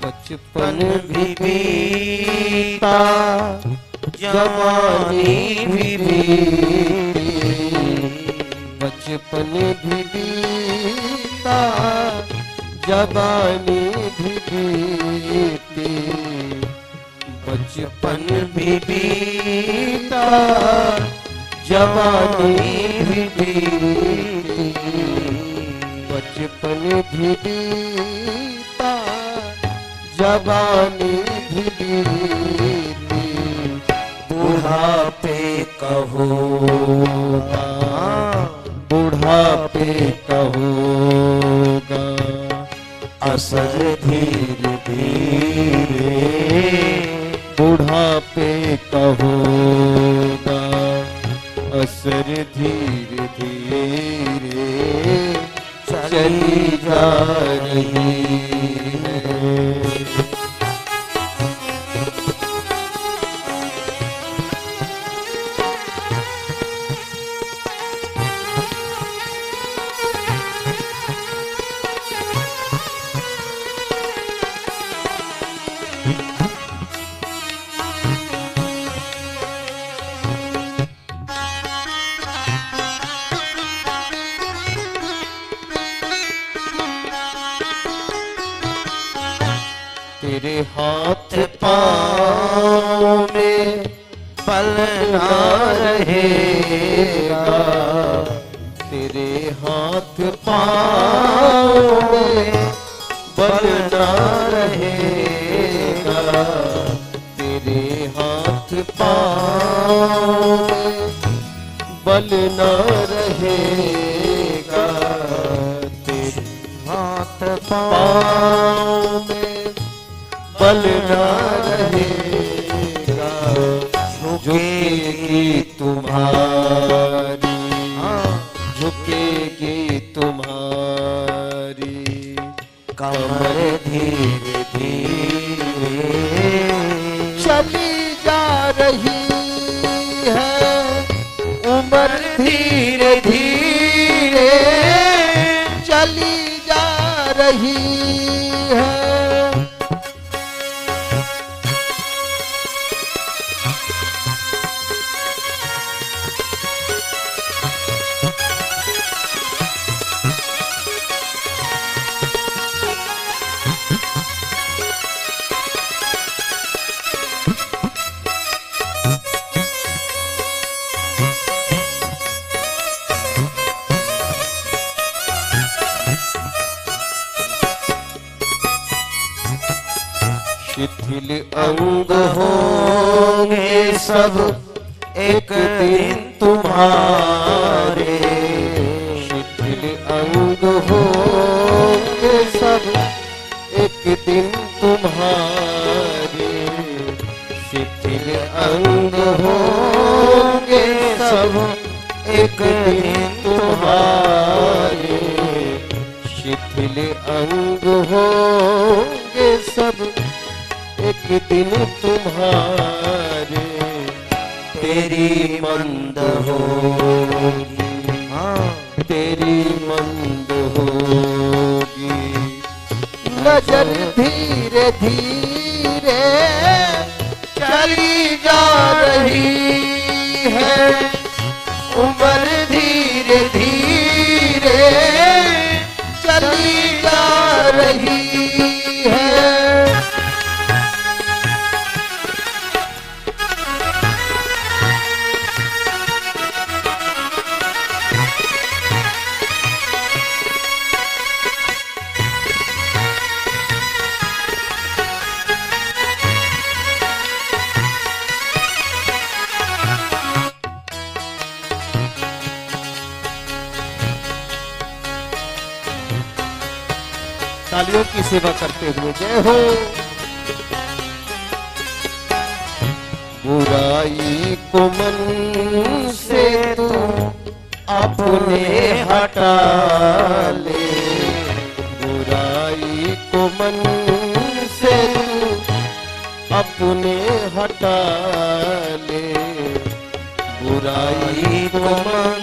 बचपन भी बीता जवानी भी बीती बचपन भी बीता जवानी भी बीती बचपन भी बीता जवानी भी बीती बचपन भी बीता जवानी भी बीती बुढ़ापे कहोगा बुढ़ापे कहोगा असर धीरे धीरे बुढ़ापे कहोगा असर धीरे धीरे चली जा रही है। तेरे हाथ पाँव में पल ना रहेगा तेरे हाथ पाँव में बल ना रहेगा तेरे हाथ पाँव में बल ना रहेगा तेरे हाथ पाँव में बल ना रहेगा झुकेगी तुम्हारी झुकेगी तुम्हारी कमर धीरे धीरे चली जा रही है उम्र धीरे धीरे चली जा रही है। शिथिल अंग होंगे सब एक दिन तुम्हारे शिथिल अंग होंगे सब एक दिन तुम्हारे शिथिल अंग होंगे सब एक दिन तुम्हारे शिथिल अंग होंगे सब एक दिन तुम्हारे तेरी मंद होगी तेरी मंद होगी सजन धीरे धीरे चली जा रही है, उम्र धीरे धीरे चली जा रही है। तालियों की सेवा करते हुए जय हो। बुराई को मन से तू अपने हटा ले, बुराई को मन से तू अपने हटा ले, बुराई को मन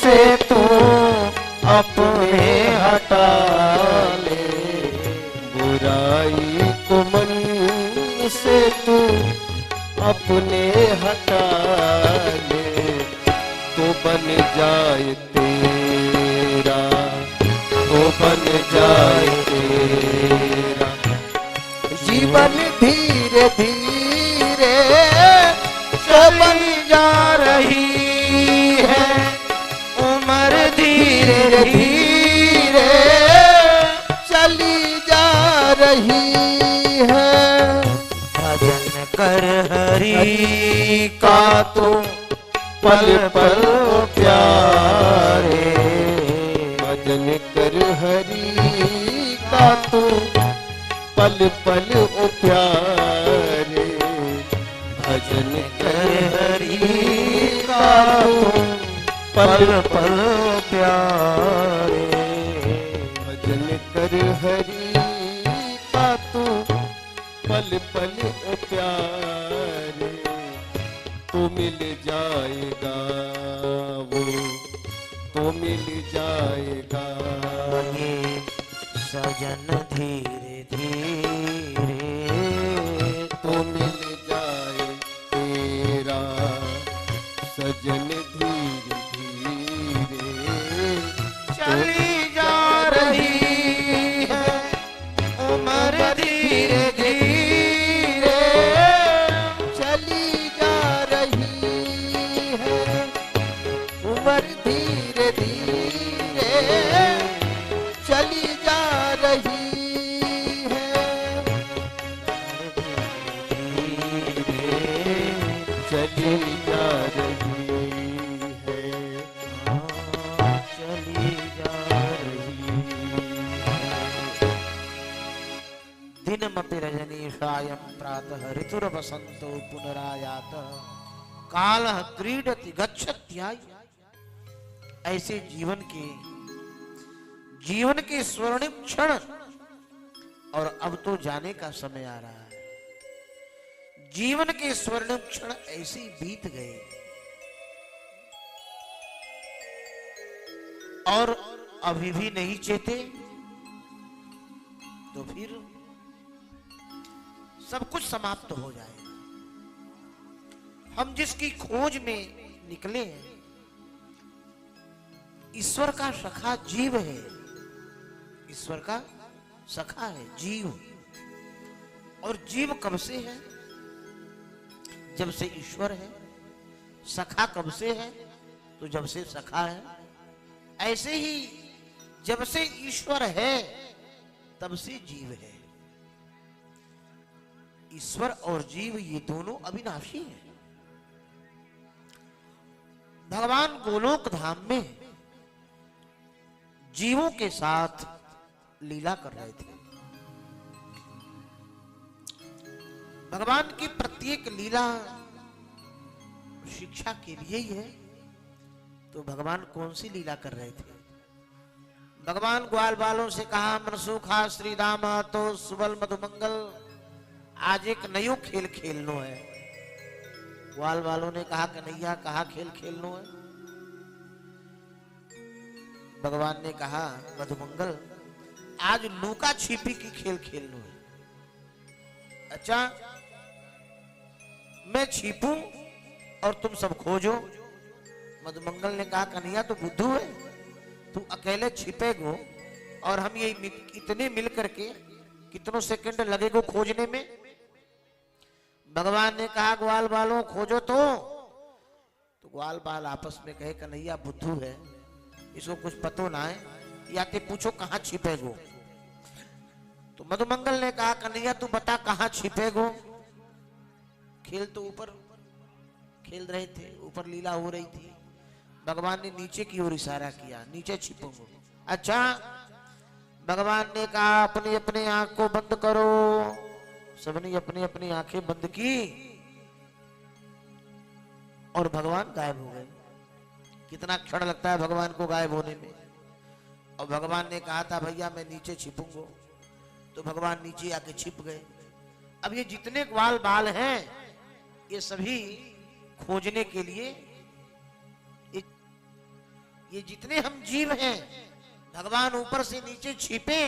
से तू अपने हटा ले, बुराई को मन से तू अपने हटा ले, तो बन जाए तेरा, तो बन जाए तेरा जीवन धीरे धीरे तो बन जा रही है, उम्र धीरे धीरे चली जा रही है। भजन कर हरि का तो पल पल प्यारे, भजन कर हरि का तो पल पल ओ प्यारे, भजन कर हरि का तो पल पल प्यारे, भजन कर हरि का तो पल पल ओ प्यारे, तो मिल जाएगा वो, तो मिल जाएगा ये सजन धीरे धीरे, तो मिल जाए तेरा सजन धीरे धीरे चली जा रही है, उम्र धीरे धीरे चली जा रही है, उम्र धीरे धीरे चली जा रही है, चली जा रही है, चली जा रही है। दिनमपि रजनीशायं प्रातः ऋतुर्वसन्तो पुनरायात, कालः क्रीडति गच्छत्याय। ऐसे जीवन के स्वर्णिम क्षण, और अब तो जाने का समय आ रहा है। जीवन के स्वर्णिम क्षण ऐसे ही बीत गए, और अभी भी नहीं चेते, तो फिर सब कुछ समाप्त हो जाएगा। हम जिसकी खोज में निकले हैं, ईश्वर का सखा जीव है, ईश्वर का सखा है जीव। और जीव कब से है? जब से ईश्वर है। सखा कब से है? तो जब से सखा है। ऐसे ही जब से ईश्वर है तब से जीव है। ईश्वर और जीव ये दोनों अविनाशी हैं। भगवान गोलोक धाम में जीवों के साथ लीला कर रहे थे। भगवान की प्रत्येक लीला शिक्षा के लिए ही है। तो भगवान कौन सी लीला कर रहे थे? भगवान ग्वाल बालों से कहा, मनसुखा श्री दामा तो सुबल मधुमंगल, आज एक नयो खेल खेलनो है। ग्वाल बालों ने कहा, कन्हैया कहा खेल खेलनो है? भगवान ने कहा, मधुमंगल आज लुका छिपी की खेल खेलना है। अच्छा, मैं छिपूं और तुम सब खोजो। मधुमंगल ने कहा कन्हैया तो बुद्धू है, तू अकेले छिपेगो और हम ये इतने मिल करके कितनों सेकंड लगेगो खोजने में। भगवान ने कहा ग्वाल बालों खोजो तो ग्वाल बाल आपस में कहे कन्हैया बुद्धू है, इसको कुछ पतो ना है, या ते पूछो कहाँ छिपेगो। तो मधुमंगल ने कहा कन्हैया तू बता कहाँ छिपेगो। खेल तो ऊपर खेल रहे थे, ऊपर लीला हो रही थी। भगवान ने नीचे की ओर इशारा किया, नीचे छिपूंगा। अच्छा, भगवान ने कहा अपनी अपनी आंख को बंद करो। सबने अपनी अपनी आंखें बंद की और भगवान गायब हो गए। कितना क्षण लगता है भगवान को गायब होने में। और भगवान ने कहा था भैया मैं नीचे छिपूंगा, तो भगवान नीचे आके छिप गए। अब ये जितने ग्वाल बाल हैं ये सभी खोजने के लिए, ये जितने हम जीव हैं भगवान ऊपर से नीचे छिपे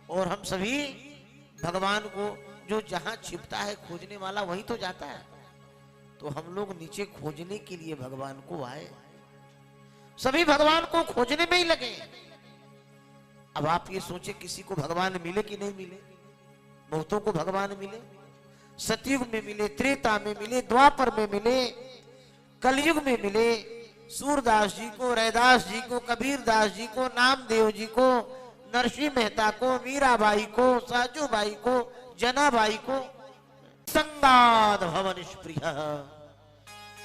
और हम सभी भगवान को, जो जहां छिपता है खोजने वाला वहीं तो जाता है। तो हम लोग नीचे खोजने के लिए भगवान को आए, सभी भगवान को खोजने में ही लगे। अब आप ये सोचे किसी को भगवान मिले कि नहीं मिले। बहुतों को भगवान मिले, सतयुग में मिले, त्रेता में मिले, द्वापर में मिले, कलयुग में मिले। सूरदास जी को, रैदास जी को, कबीर दास जी को, नामदेव जी को, नरसिंह मेहता को, मीराबाई को, साजूबाई को, जनाबाई को। संगाद भव निष्प्रिय।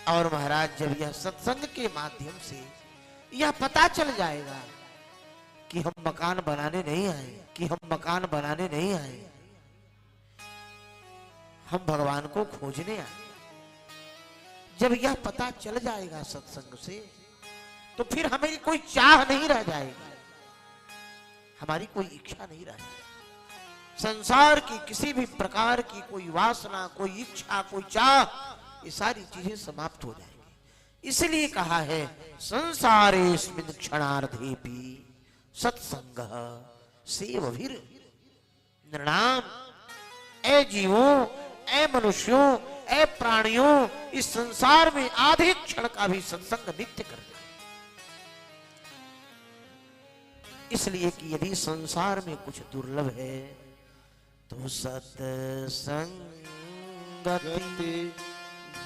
और महाराज जब यह सत्संग के माध्यम से यह पता चल जाएगा कि हम मकान बनाने नहीं आए, कि हम मकान बनाने नहीं आए, हम भगवान को खोजने आए। जब यह पता चल जाएगा सत्संग से, तो फिर हमें कोई चाह नहीं रह जाएगी, हमारी कोई इच्छा नहीं रह जाएगी। संसार की किसी भी प्रकार की कोई वासना, कोई इच्छा, कोई चाह, ये सारी चीजें समाप्त हो जाएंगी। इसलिए कहा है संसारेस्मिन् क्षणार्धेपि सत्संगः सेवभिर् नृणाम्। ए जीवों, ए मनुष्यों, ए प्राणियों, इस संसार में आधे क्षण का भी सत्संग नित्य कर दे। इसलिए कि यदि संसार में कुछ दुर्लभ है तो सत्संगति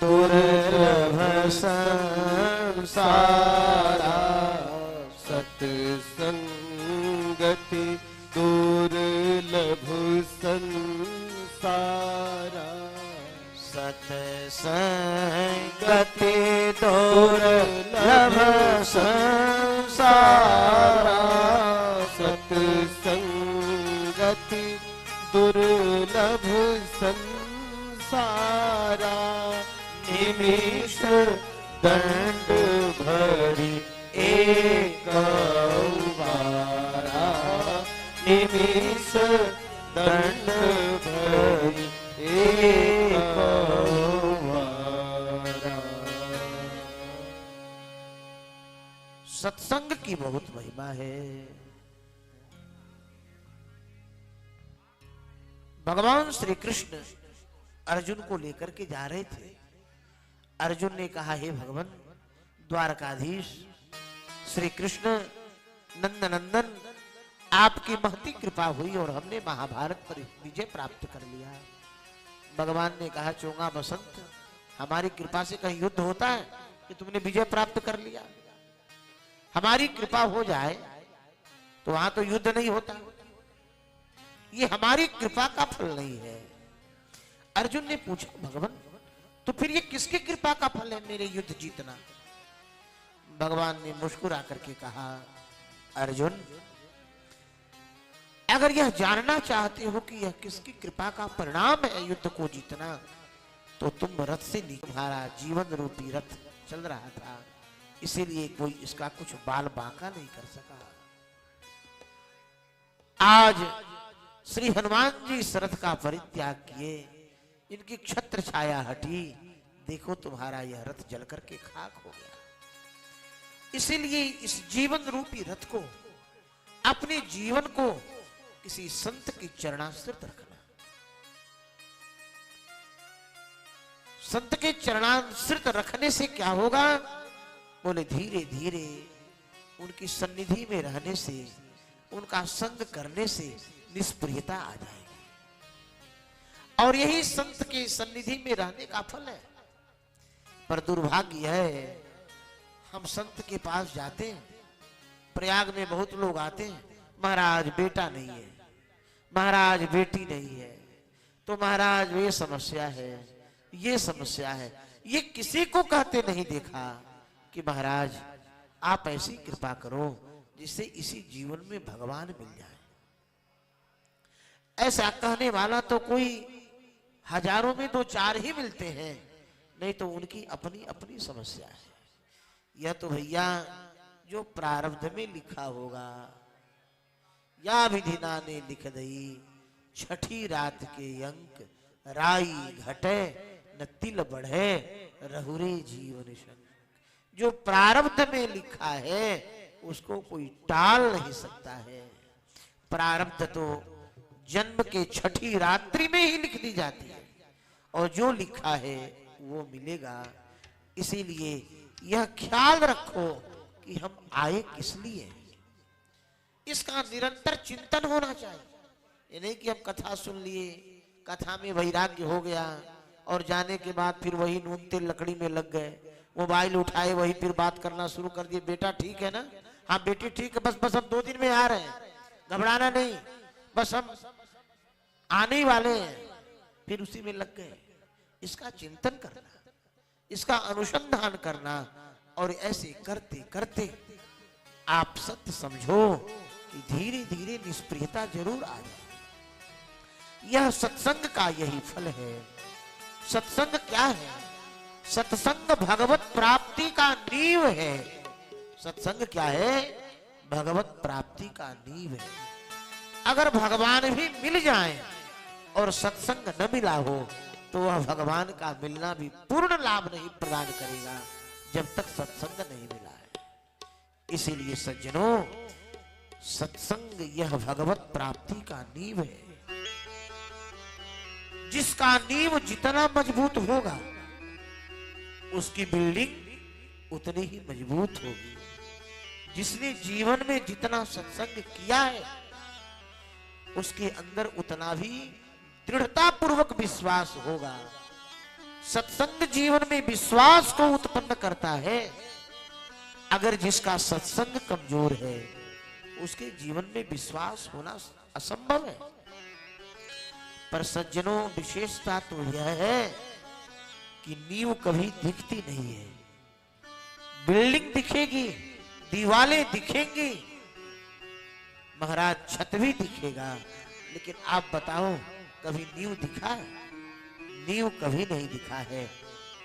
दुर्लभ संसारा। सत्संगति दुर्लभ संसारा। सत्संगति दुर्लभ संसारा। सत्संगति दुर्लभ संसारा। निमिष दंड भरी एक बारा। निमिष दंड भरी एक बारा। सत्संग की बहुत महिमा है। भगवान श्री कृष्ण अर्जुन को लेकर के जा रहे थे। अर्जुन ने कहा हे भगवान द्वारकाधीश श्री कृष्ण नंदनंदन, आपकी महती कृपा हुई और हमने महाभारत पर विजय प्राप्त कर लिया। भगवान ने कहा चोंगा बसंत, हमारी कृपा से कहीं युद्ध होता है कि तुमने विजय प्राप्त कर लिया? हमारी कृपा हो जाए तो वहां तो युद्ध नहीं होता। ये हमारी कृपा का फल नहीं है। अर्जुन ने पूछा भगवान तो फिर ये किसकी कृपा का फल है मेरे युद्ध जीतना? भगवान ने मुस्कुरा करके कहा अर्जुन, अगर यह जानना चाहते हो कि यह किसकी कृपा का परिणाम है युद्ध को जीतना, तो तुम रथ से नीचे, तुम्हारा जीवन रूपी रथ चल रहा था, इसीलिए कोई इसका कुछ बाल बांका नहीं कर सका। आज श्री हनुमान जी इस रथ का परित्याग किए, इनकी छत्र छाया हटी, देखो तुम्हारा यह रथ जल करके खाक हो गया। इसीलिए इस जीवन रूपी रथ को, अपने जीवन को किसी संत की चरणाश्रित रखना। संत के चरणाश्रित रखने से क्या होगा? बोले धीरे धीरे उनकी सन्निधि में रहने से, उनका संग करने से निष्प्रियता आ जाएगी। और यही संत के सन्निधि में रहने का फल है। पर दुर्भाग्य है, हम संत के पास जाते हैं, प्रयाग में बहुत लोग आते हैं, महाराज बेटा नहीं है, महाराज बेटी नहीं है, तो महाराज ये समस्या है, ये समस्या है। ये किसी को कहते नहीं देखा कि महाराज आप ऐसी कृपा करो जिससे इसी जीवन में भगवान मिल जाए। ऐसा कहने वाला तो कोई हजारों में 2-4 ही मिलते हैं, नहीं तो उनकी अपनी अपनी समस्या है। यह तो भैया जो प्रारब्ध में लिखा होगा, या विधिना ने लिख दई छठी रात के अंक, राई घटे न तिल बढ़े रहुरे जीवन शंक। जो प्रारब्ध में लिखा है उसको कोई टाल नहीं सकता है। प्रारब्ध तो जन्म के छठी रात्रि में ही लिख दी जाती है, और जो लिखा है वो मिलेगा। इसीलिए यह ख्याल रखो कि हम आए किस लिए, इसका निरंतर चिंतन होना चाहिए। ये नहीं कि हम कथा सुन लिए, कथा में वैराग्य हो गया और जाने के बाद फिर वही नून तेल लकड़ी में लग गए, मोबाइल उठाए वही फिर बात करना शुरू कर दिए। बेटा ठीक है ना? हाँ बेटी ठीक है, बस हम 2 दिन में आ रहे हैं, घबराना नहीं, बस हम आने ही वाले हैं। फिर उसी में लग गए। इसका चिंतन करना, इसका अनुसंधान करना, और ऐसे करते करते आप सत्य समझो कि धीरे धीरे निष्प्रियता जरूर आ जाए। यह सत्संग का यही फल है। सत्संग क्या है? सत्संग भगवत प्राप्ति का नींव है। सत्संग क्या है? भगवत प्राप्ति का नींव है। अगर भगवान भी मिल जाए और सत्संग न मिला हो तो वह भगवान का मिलना भी पूर्ण लाभ नहीं प्रदान करेगा जब तक सत्संग नहीं मिला है। इसीलिए सज्जनों, सत्संग यह भगवत प्राप्ति का नींव है। जिसका नींव जितना मजबूत होगा उसकी बिल्डिंग उतनी ही मजबूत होगी। जिसने जीवन में जितना सत्संग किया है उसके अंदर उतना भी दृढ़ता पूर्वक विश्वास होगा। सत्संग जीवन में विश्वास को उत्पन्न करता है। अगर जिसका सत्संग कमजोर है उसके जीवन में विश्वास होना असंभव है। पर सज्जनों, विशेषता तो यह है कि नींव कभी दिखती नहीं है। बिल्डिंग दिखेगी, दीवारें दिखेंगी, महाराज छत भी दिखेगा, लेकिन आप बताओ कभी नींव दिखा है? नींव कभी नहीं दिखा है।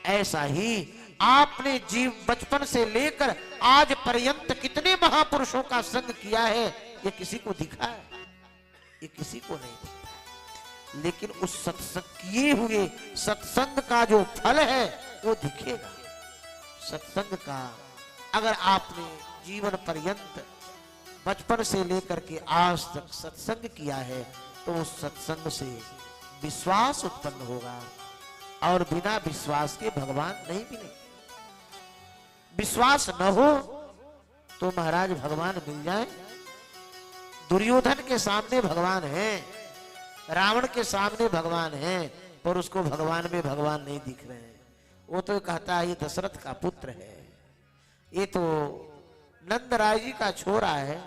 ऐसा ही आपने जीव बचपन से लेकर आज पर्यंत कितने महापुरुषों का संग किया है, ये किसी को दिखा है? ये किसी को नहीं दिखा। लेकिन उस सत्संग किए हुए सत्संग का जो फल है वो दिखेगा। सत्संग का अगर आपने जीवन पर्यंत बचपन से लेकर के आज तक सत्संग किया है तो उस सत्संग से विश्वास उत्पन्न होगा, और बिना विश्वास के भगवान नहीं मिलेंगे। विश्वास न हो तो महाराज भगवान मिल जाए। दुर्योधन के सामने भगवान है, रावण के सामने भगवान है, पर उसको भगवान में भगवान नहीं दिख रहे हैं। वो तो कहता है ये दशरथ का पुत्र है, ये तो नंद राय जी का छोरा है,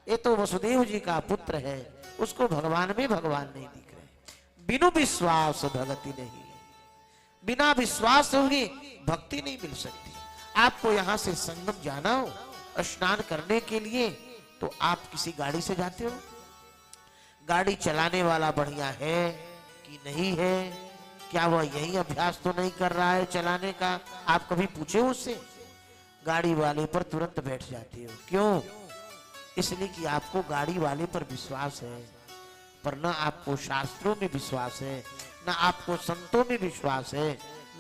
ये तो वसुदेव जी का पुत्र है, उसको भगवान में भगवान नहीं दिख रहे। बिनु विश्वास भक्ति नहीं, बिना विश्वास होगी भक्ति नहीं मिल सकती। आपको यहाँ से संगम जाना हो स्नान करने के लिए तो आप किसी गाड़ी से जाते हो। गाड़ी चलाने वाला बढ़िया है कि नहीं है, क्या वह यही अभ्यास तो नहीं कर रहा है चलाने का, आप कभी पूछे उससे? गाड़ी वाले पर तुरंत बैठ जाते हो। क्यों? इसलिए कि आपको गाड़ी वाले पर विश्वास है, पर न आपको शास्त्रों में विश्वास है, न आपको संतों में विश्वास है,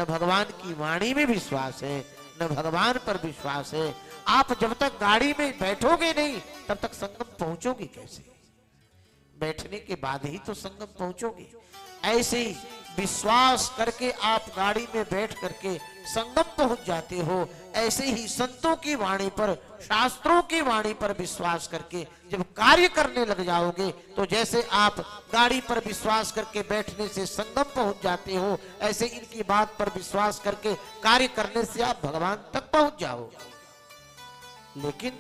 न भगवान की वाणी में विश्वास है, न भगवान पर विश्वास है। आप जब तक गाड़ी में बैठोगे नहीं तब तक संगम पहुंचोगे कैसे? बैठने के बाद ही तो संगम पहुंचोगे। ऐसे ही विश्वास करके आप गाड़ी में बैठ करके संगम पहुंच जाते हो, ऐसे ही संतों की वाणी पर, शास्त्रों की वाणी पर विश्वास करके जब कार्य करने लग जाओगे, तो जैसे आप गाड़ी पर विश्वास करके बैठने से संगम पहुंच जाते हो, ऐसे इनकी बात पर विश्वास करके कार्य करने से आप भगवान तक पहुंच जाओगे। लेकिन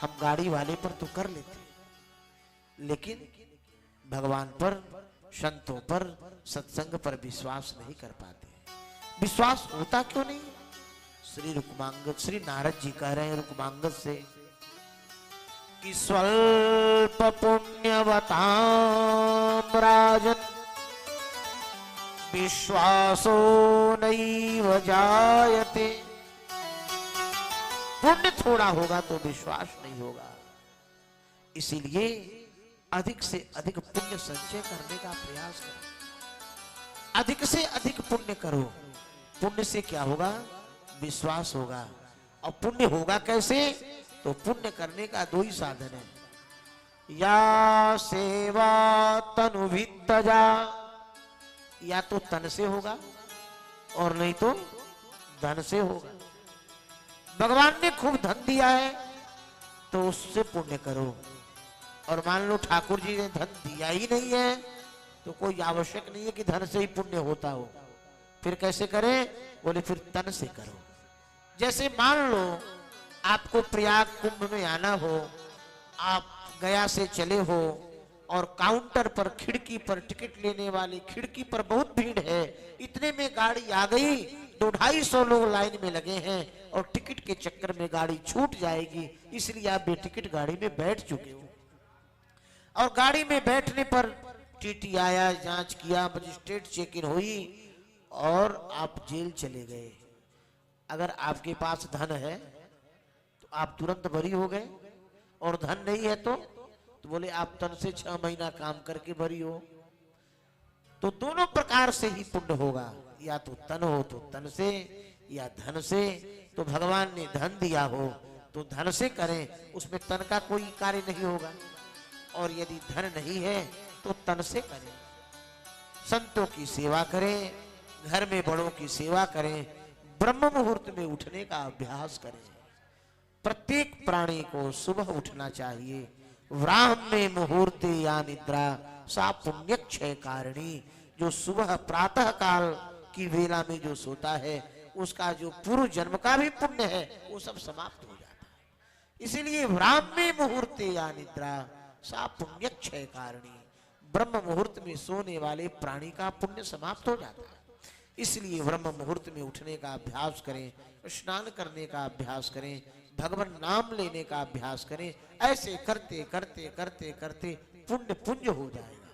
हम गाड़ी वाले पर तो कर लेते, लेकिन भगवान पर, संतों पर, सत्संग पर विश्वास नहीं कर पाते। विश्वास होता क्यों नहीं? श्री रुक्मांगद, श्री नारद जी कह रहे हैं रुक्मांगद से कि स्वल्प पुण्यवताम राजन विश्वासो नैव जायते। पुण्य थोड़ा होगा तो विश्वास नहीं होगा, इसीलिए अधिक से अधिक पुण्य संचय करने का प्रयास करो। अधिक से अधिक पुण्य करो। पुण्य से क्या होगा? विश्वास होगा। और पुण्य होगा कैसे? तो पुण्य करने का दो ही साधन है, या सेवा तनुभित्तजा, या तो तन से होगा और नहीं तो धन से होगा। भगवान ने खूब धन दिया है तो उससे पुण्य करो, और मान लो ठाकुर जी ने धन दिया ही नहीं है तो कोई आवश्यक नहीं है कि धन से ही पुण्य होता हो, फिर कैसे करें? बोले फिर तन से करो। जैसे मान लो आपको प्रयाग कुंभ में आना हो, आप गया से चले हो और काउंटर पर, खिड़की पर, टिकट लेने वाली खिड़की पर बहुत भीड़ है, इतने में गाड़ी आ गई, 200-250 लोग लाइन में लगे हैं और टिकट के चक्कर में गाड़ी छूट जाएगी, इसलिए आप बेटिकट गाड़ी में बैठ चुके हो। और गाड़ी में बैठने पर टीटी आया, जांच किया, मजिस्ट्रेट चेक इन हुई और आप जेल चले गए। अगर आपके पास धन है तो आप तुरंत बरी हो गए, और धन नहीं है तो बोले आप तन से 6 महीना काम करके बरी हो। तो दोनों प्रकार से ही पुण्य होगा, या तो तन हो तो तन से, या धन से। तो भगवान ने धन दिया हो तो धन से करें, उसमें तन का कोई कार्य नहीं होगा। और यदि धन नहीं है तो तन से करें, संतों की सेवा करें, घर में बड़ों की सेवा करें, ब्रह्म मुहूर्त में उठने का अभ्यास करें। प्रत्येक प्राणी को सुबह उठना चाहिए। ब्राह्मे मुहूर्ते या निद्रा सा पुण्य क्षय कारिणी। जो सुबह प्रातः काल की वेला में जो सोता है, उसका जो पूर्व जन्म का भी पुण्य है वो सब समाप्त हो जाता है। इसीलिए ब्राह्मे मुहूर्ते या निद्रा सा पुण्य क्षय कारिणी। ब्रह्म मुहूर्त में सोने वाले प्राणी का पुण्य समाप्त हो जाता है। इसलिए ब्रह्म मुहूर्त में उठने का अभ्यास करें, स्नान करने का अभ्यास करें, भगवान नाम लेने का अभ्यास करें। ऐसे करते करते करते करते पुण्य पुंज हो जाएगा।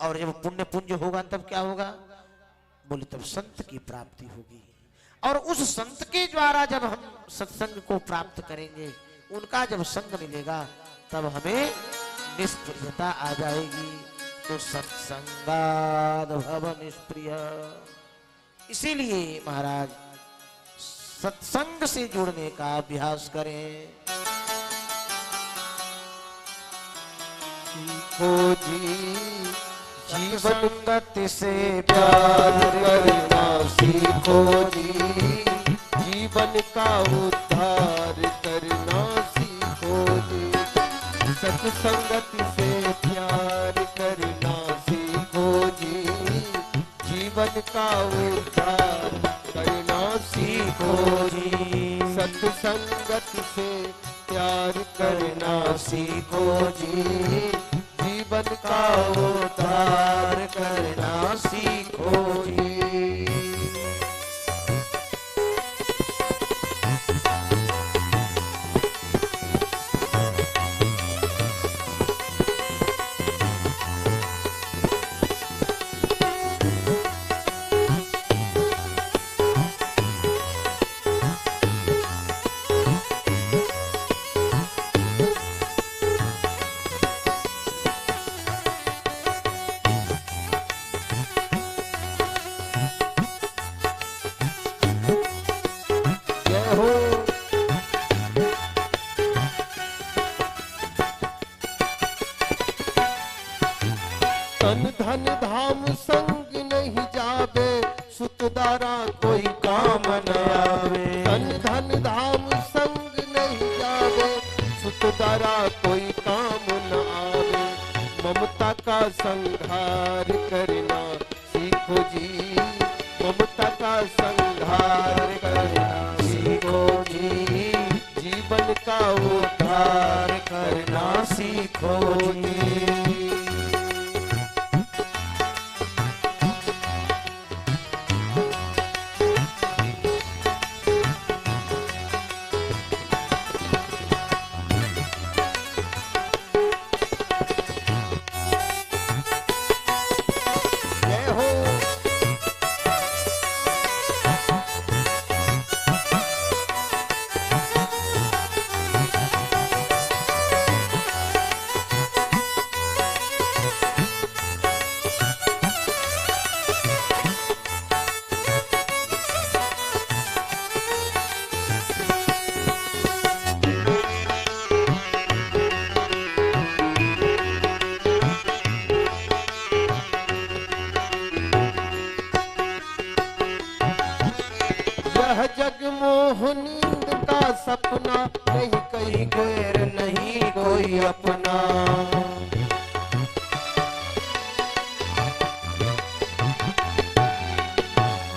और जब पुण्य पुंज होगा तब क्या होगा? बोले तब संत की प्राप्ति होगी। और उस संत के द्वारा जब हम सत्संग को प्राप्त करेंगे, उनका जब संग मिलेगा, तब हमें निष्प्रियता आ जाएगी। तो सत्संगाद भव निष्प्रिय। इसीलिए महाराज सत्संग से जुड़ने का अभ्यास करें। सीखो जी जीवन गति से प्यार करना, सीखो जी जीवन का उद्धार करना, सीखो जी सत्संगत से प्यार करना, सीखो जी जीवन का उद्धार करना, सीखो जी सत्संगत से प्यार करना, सीखो जी जीवन का उद्धार करना, सीखो जी। सुतदारा कोई काम न आवे। धन धन धाम संग नहीं जावे, सुतदारा कोई काम न आवे। ममता का संहार करना सीखो जी, ममता का संहार करना सीखो जी। जीवन का उद्धार करना सीखो जी। नींद का सपना नहीं कहीं गैर नहीं कोई अपना।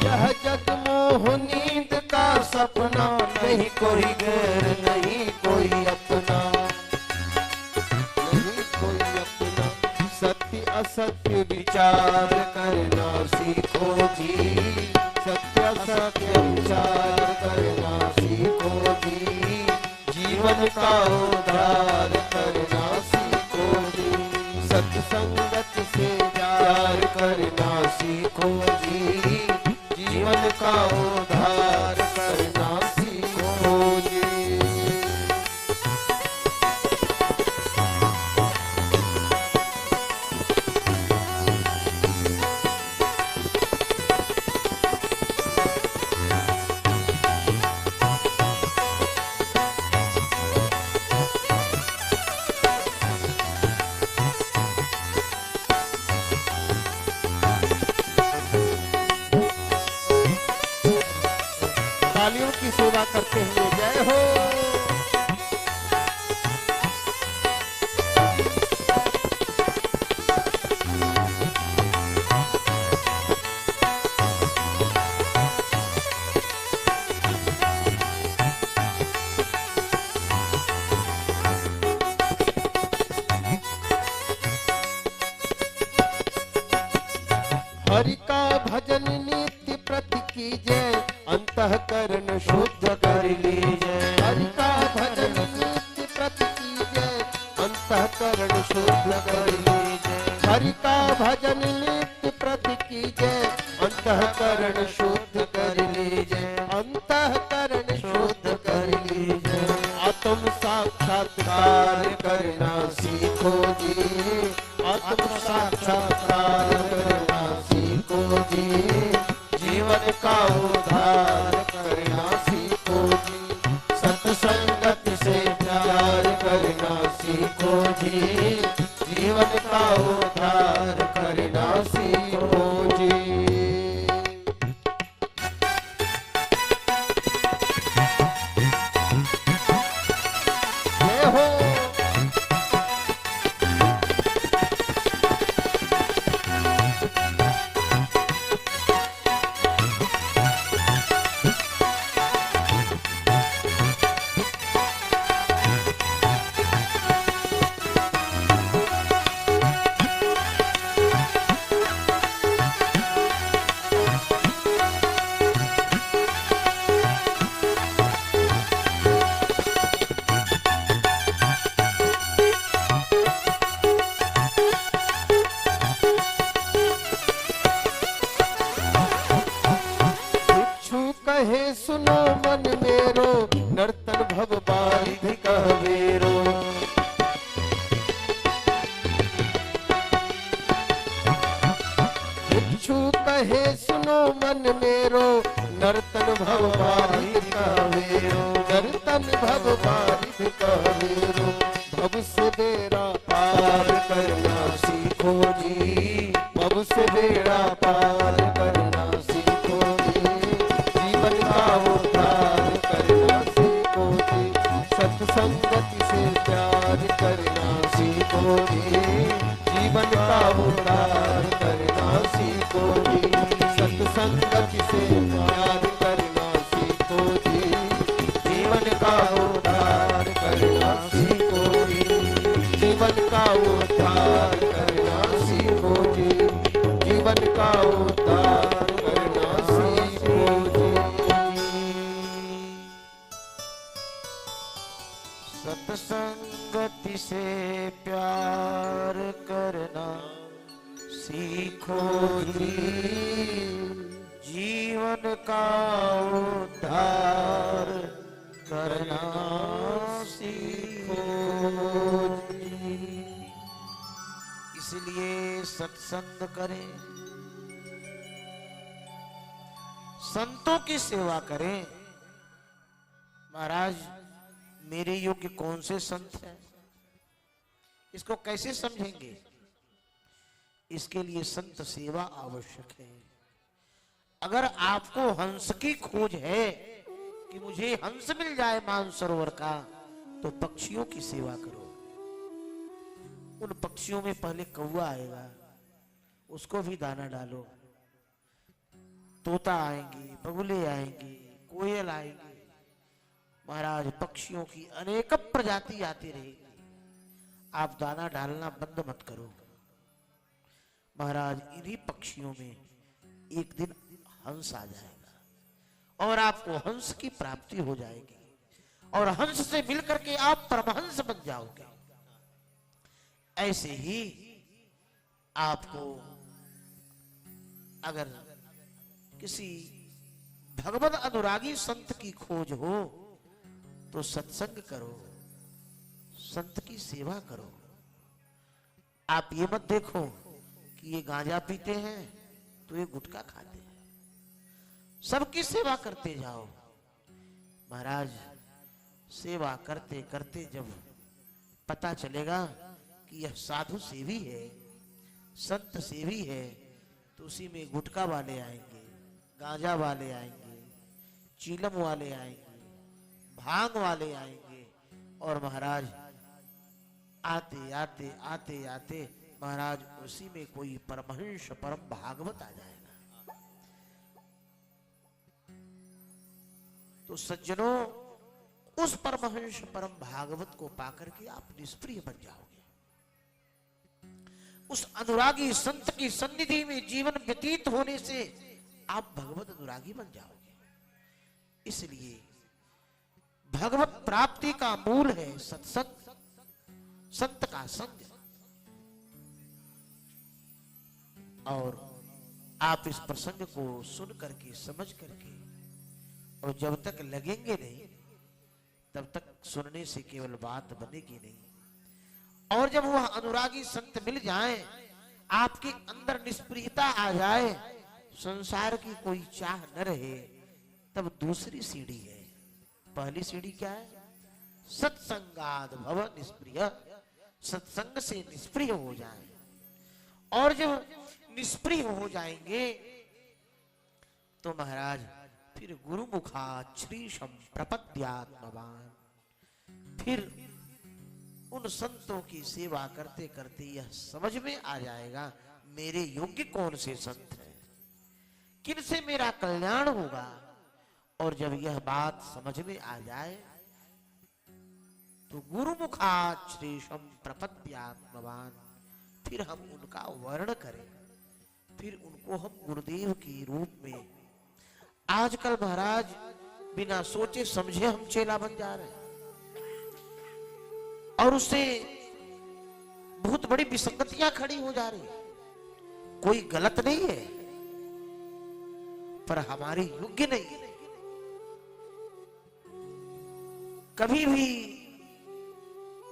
यह जग मोह नींद का सपना नहीं कोई गैर नहीं कोई अपना, नहीं कोई अपना। सत्य असत्य विचार करना सीखो जी, सत्य सत्य विचार करना सीखो जी। जीवन का उद्धार करना सीखो जी, सत्संगत से प्यार करना सीखो जी। जीवन का उद्धार करना सीखो जी। तालियों की सेवा करते हुए जय हो। हरि का भजन नित्य प्रति कीजय, अंतःकरण शुद्ध कर लीजय। हरि का भजन नित्य प्रति कीजय, अंतःकरण शुद्ध कर लीजय। हरि का भजन नित्य प्रति कीजय, अंतःकरण शुद्ध कर लीजय। अंतःकरण शुद्ध कर लीजय। आत्म साक्षात्कार करना सीखो जी, आत्म साक्षात्कार करना सीखो जी। जीवन का उद्धार करना सीखो जी, सत्संगत से प्यार करना सीखो जी। जीवन का उद्धार करना सीखो जी। जय हो। कहे सुनो मन मेरो, नर्तन भव बारिधि कहवेरो। भिक्षु कहे सुनो मन मेरो, नर्तन भव बारिधि कहवेरो। नर्तन भव बारिधि कहवेरो। भव से बेड़ा पार करना सीखो जी, भव से बेड़ा पार करना सीखो सत्संगति से प्यार करना सीखो जी, जीवन का उद्धार करना सीखो जी, जीवन का उद्धार करना सीखो जी, जीवन का उद्धार करना सीखो जी। सत्संगति से प्यार करना सीखो जी, जीवन का उद्धार करना सीखो जी। इसलिए सत्संग करें, संतों की सेवा करें। महाराज मेरे योग्य कौन से संत हैं, इसको कैसे समझेंगे? इसके लिए संत सेवा आवश्यक है। अगर आपको हंस की खोज है कि मुझे हंस मिल जाए मानसरोवर का, तो पक्षियों की सेवा करो। उन पक्षियों में पहले कौवा आएगा, उसको भी दाना डालो। तोता आएंगे, बगुले आएंगे, कोयल आएंगे। महाराज पक्षियों की अनेक प्रजाति आती रहेगी। आप दाना डालना बंद मत करो। महाराज इन्हीं पक्षियों में एक दिन हंस आ जाएगा और आपको हंस की प्राप्ति हो जाएगी और हंस से मिलकर के आप परमहंस बन जाओगे। ऐसे ही आपको अगर किसी भगवत अनुरागी संत की खोज हो तो सत्संग करो, संत की सेवा करो। आप ये मत देखो कि ये गांजा पीते हैं तो ये गुटखा खाते हैं। सबकी सेवा करते जाओ। महाराज सेवा करते करते जब पता चलेगा कि यह साधु सेवी है, संत सेवी है, तो उसी में गुटखा वाले आएंगे, गांजा वाले आएंगे, चीलम वाले आएंगे, भांग वाले आएंगे और महाराज आते आते आते आते महाराज उसी में कोई परमहंस परम भागवत आ जाएगा। तो सज्जनों, उस परमहंस परम भागवत को पाकर के आप निष्प्रिय बन जाओगे। उस अनुरागी संत की सन्निधि में जीवन व्यतीत होने से आप भगवत अनुरागी बन जाओगे। इसलिए भगवत प्राप्ति का मूल है सत्संग, संत का संग। और आप इस प्रसंग को सुन करके समझ करके और जब तक लगेंगे नहीं तब तक सुनने से केवल बात बनेगी नहीं। और जब वह अनुरागी संत मिल जाए, आपके अंदर निष्प्रियता आ जाए, संसार की कोई चाह न रहे, तब दूसरी सीढ़ी है। पहली सीढ़ी क्या है? सत्संगाद भव निष्प्रिय, सत्संग से निष्प्रिय हो जाए। और जब निष्प्रिय हो जाएंगे तो महाराज फिर गुरुमुखात् श्रीशं प्रपद्यात्मवान्, फिर उन संतों की सेवा करते करते यह समझ में आ जाएगा मेरे योग्य कौन से संत हैं, किनसे मेरा कल्याण होगा। और जब यह बात समझ में आ जाए तो गुरुमुखात् श्रीशं प्रपद्यात्मवान्, फिर हम उनका वर्ण करें, फिर उनको हम गुरुदेव के रूप में। आजकल महाराज बिना सोचे समझे हम चेला बन जा रहे हैं और उससे बहुत बड़ी विसंगतियां खड़ी हो जा रही है। कोई गलत नहीं है पर हमारी योग्य नहीं है। कभी भी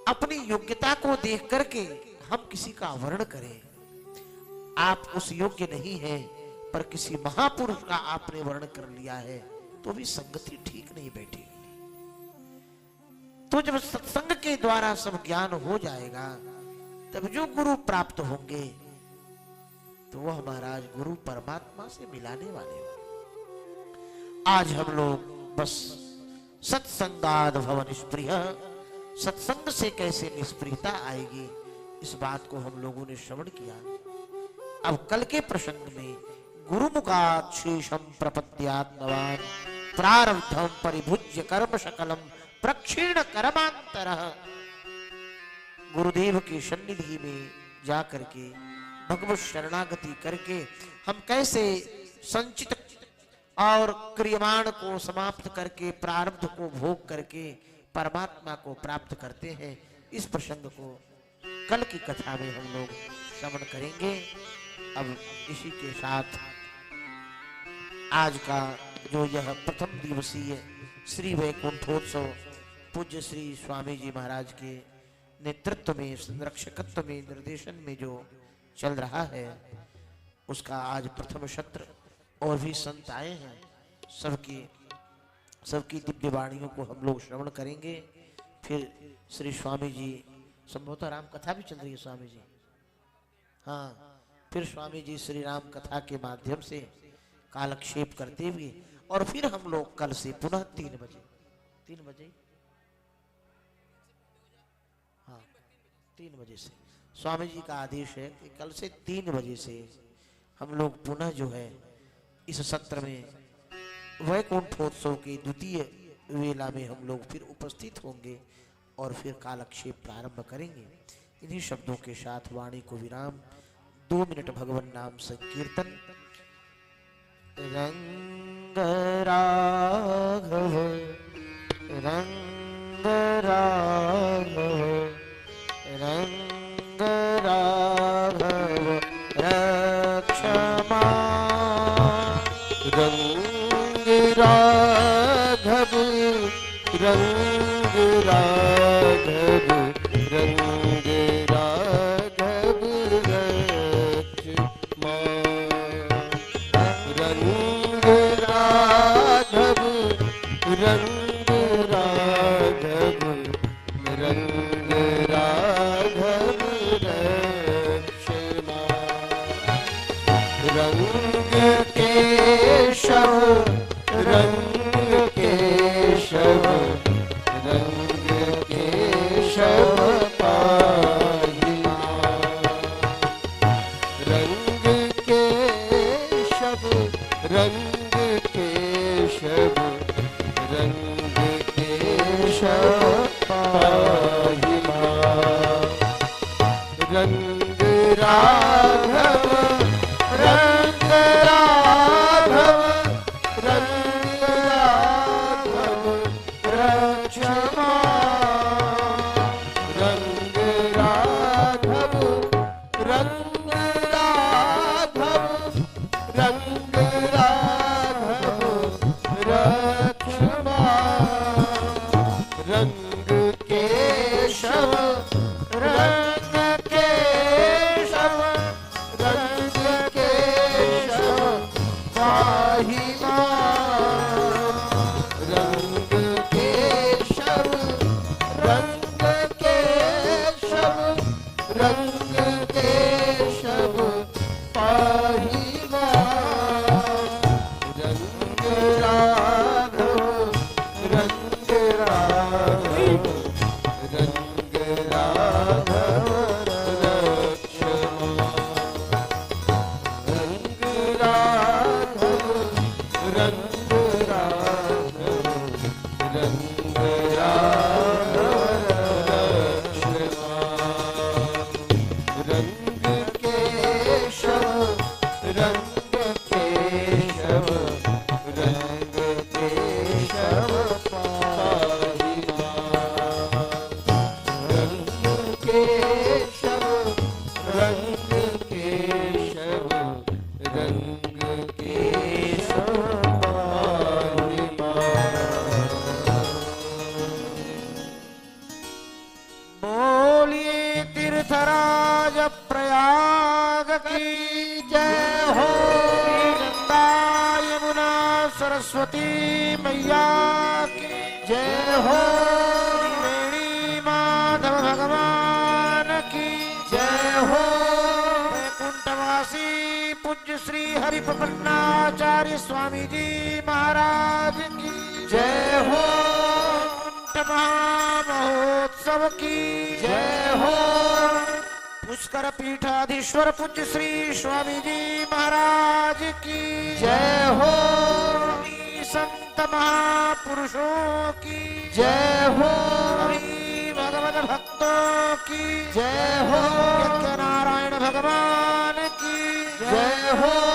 अपनी योग्यता को देख करके हम किसी का वर्ण करें, आप उस योग्य नहीं है पर किसी महापुरुष का आपने वर्ण कर लिया है, तो भी संगति ठीक नहीं बैठेगी। तो जब सत्संग के द्वारा सब ज्ञान हो जाएगा, तब जो गुरु प्राप्त होंगे तो वह महाराज गुरु परमात्मा से मिलाने वाले होंगे। आज हम लोग बस सत्संगाद भव निष्प्रिय, सत्संग से कैसे निष्प्रियता आएगी, इस बात को हम लोगों ने श्रवण किया। अब कल के प्रसंग में गुरुमुखाक्षेषम प्रपद्यात्मवान प्रारब्धम परिभुज्य कर्म शकलम प्रक्षीण कर्मांतरः। गुरुदेव के सन्निधि में जाकर के भगवत शरणागति करके हम कैसे संचित और क्रियमाण को समाप्त करके प्रारब्ध को भोग करके परमात्मा को प्राप्त करते हैं, इस प्रसंग को कल की कथा में हम लोग श्रवण करेंगे। अब इसी के साथ आज का जो यह प्रथम दिवसीय श्री वैकुंठोत्सव पूज्य श्री स्वामी जी महाराज के नेतृत्व में, संरक्षकत्व में, निर्देशन में जो चल रहा है, उसका आज प्रथम सत्र और भी संत आए हैं, सबकी दिव्य वाणियों को हम लोग श्रवण करेंगे। फिर श्री स्वामी जी, संभवतः राम कथा भी चल रही है स्वामी जी, हाँ, फिर स्वामी जी श्री राम कथा के माध्यम से कालक्षेप करते हुए और फिर हम लोग कल से पुनः 3 बजे हाँ 3 बजे से स्वामी जी का आदेश है कि कल से 3 बजे से हम लोग पुनः जो है इस सत्र में वैकुंठोत्सव की द्वितीय वेला में हम लोग फिर उपस्थित होंगे और फिर कालक्षेप प्रारंभ करेंगे। इन्हीं शब्दों के साथ वाणी को विराम। 2 मिनट भगवान नाम संकीर्तन। रंग राघव रंग राघव रंग राघव रक्षमा रंग राघव रंग राघव रंग राघव रक्षमा रंग राघव रंग राघव रंग राघव रक्षमा रंग केशव रंग केशव रंग केशव पाहि रंग केशव रंग केशव रंग केशव पाहि रंग राघव रंग राघव रंग राघव रक्षमा रंग राघव रंग राघव रंग राघव रक्षमा रंग केशव रंग केशव रंग केशव पाहि रंग केशव रंग केशव रंग केशव पाहि रंग राघव रंग राघव रंग राघव रक्षमा रंग राघव रंग राघव रंग राघव रक्षमा रंग केशव रंग केशव रंग केशव पाहि रंग केशव रंग केशव रंग केशव पाहि बोलिए तीर्थराज प्रयाग की जय हो। गंगा यमुना सरस्वती मैया की जय हो। वेणी माधव भगवान की जय हो। वैकुंठवासी पूज्य श्री हरिप्रपन्नाचार्य स्वामी जी महाराज की जय हो। महोत्सव की जय हो। पुष्कर पीठाधीश्वर पूज्य श्री स्वामी जी महाराज की जय हो, श्री संत महापुरुषों की जय हो, श्री भगवत भक्तों की जय हो, यज्ञ नारायण भगवान की जय हो।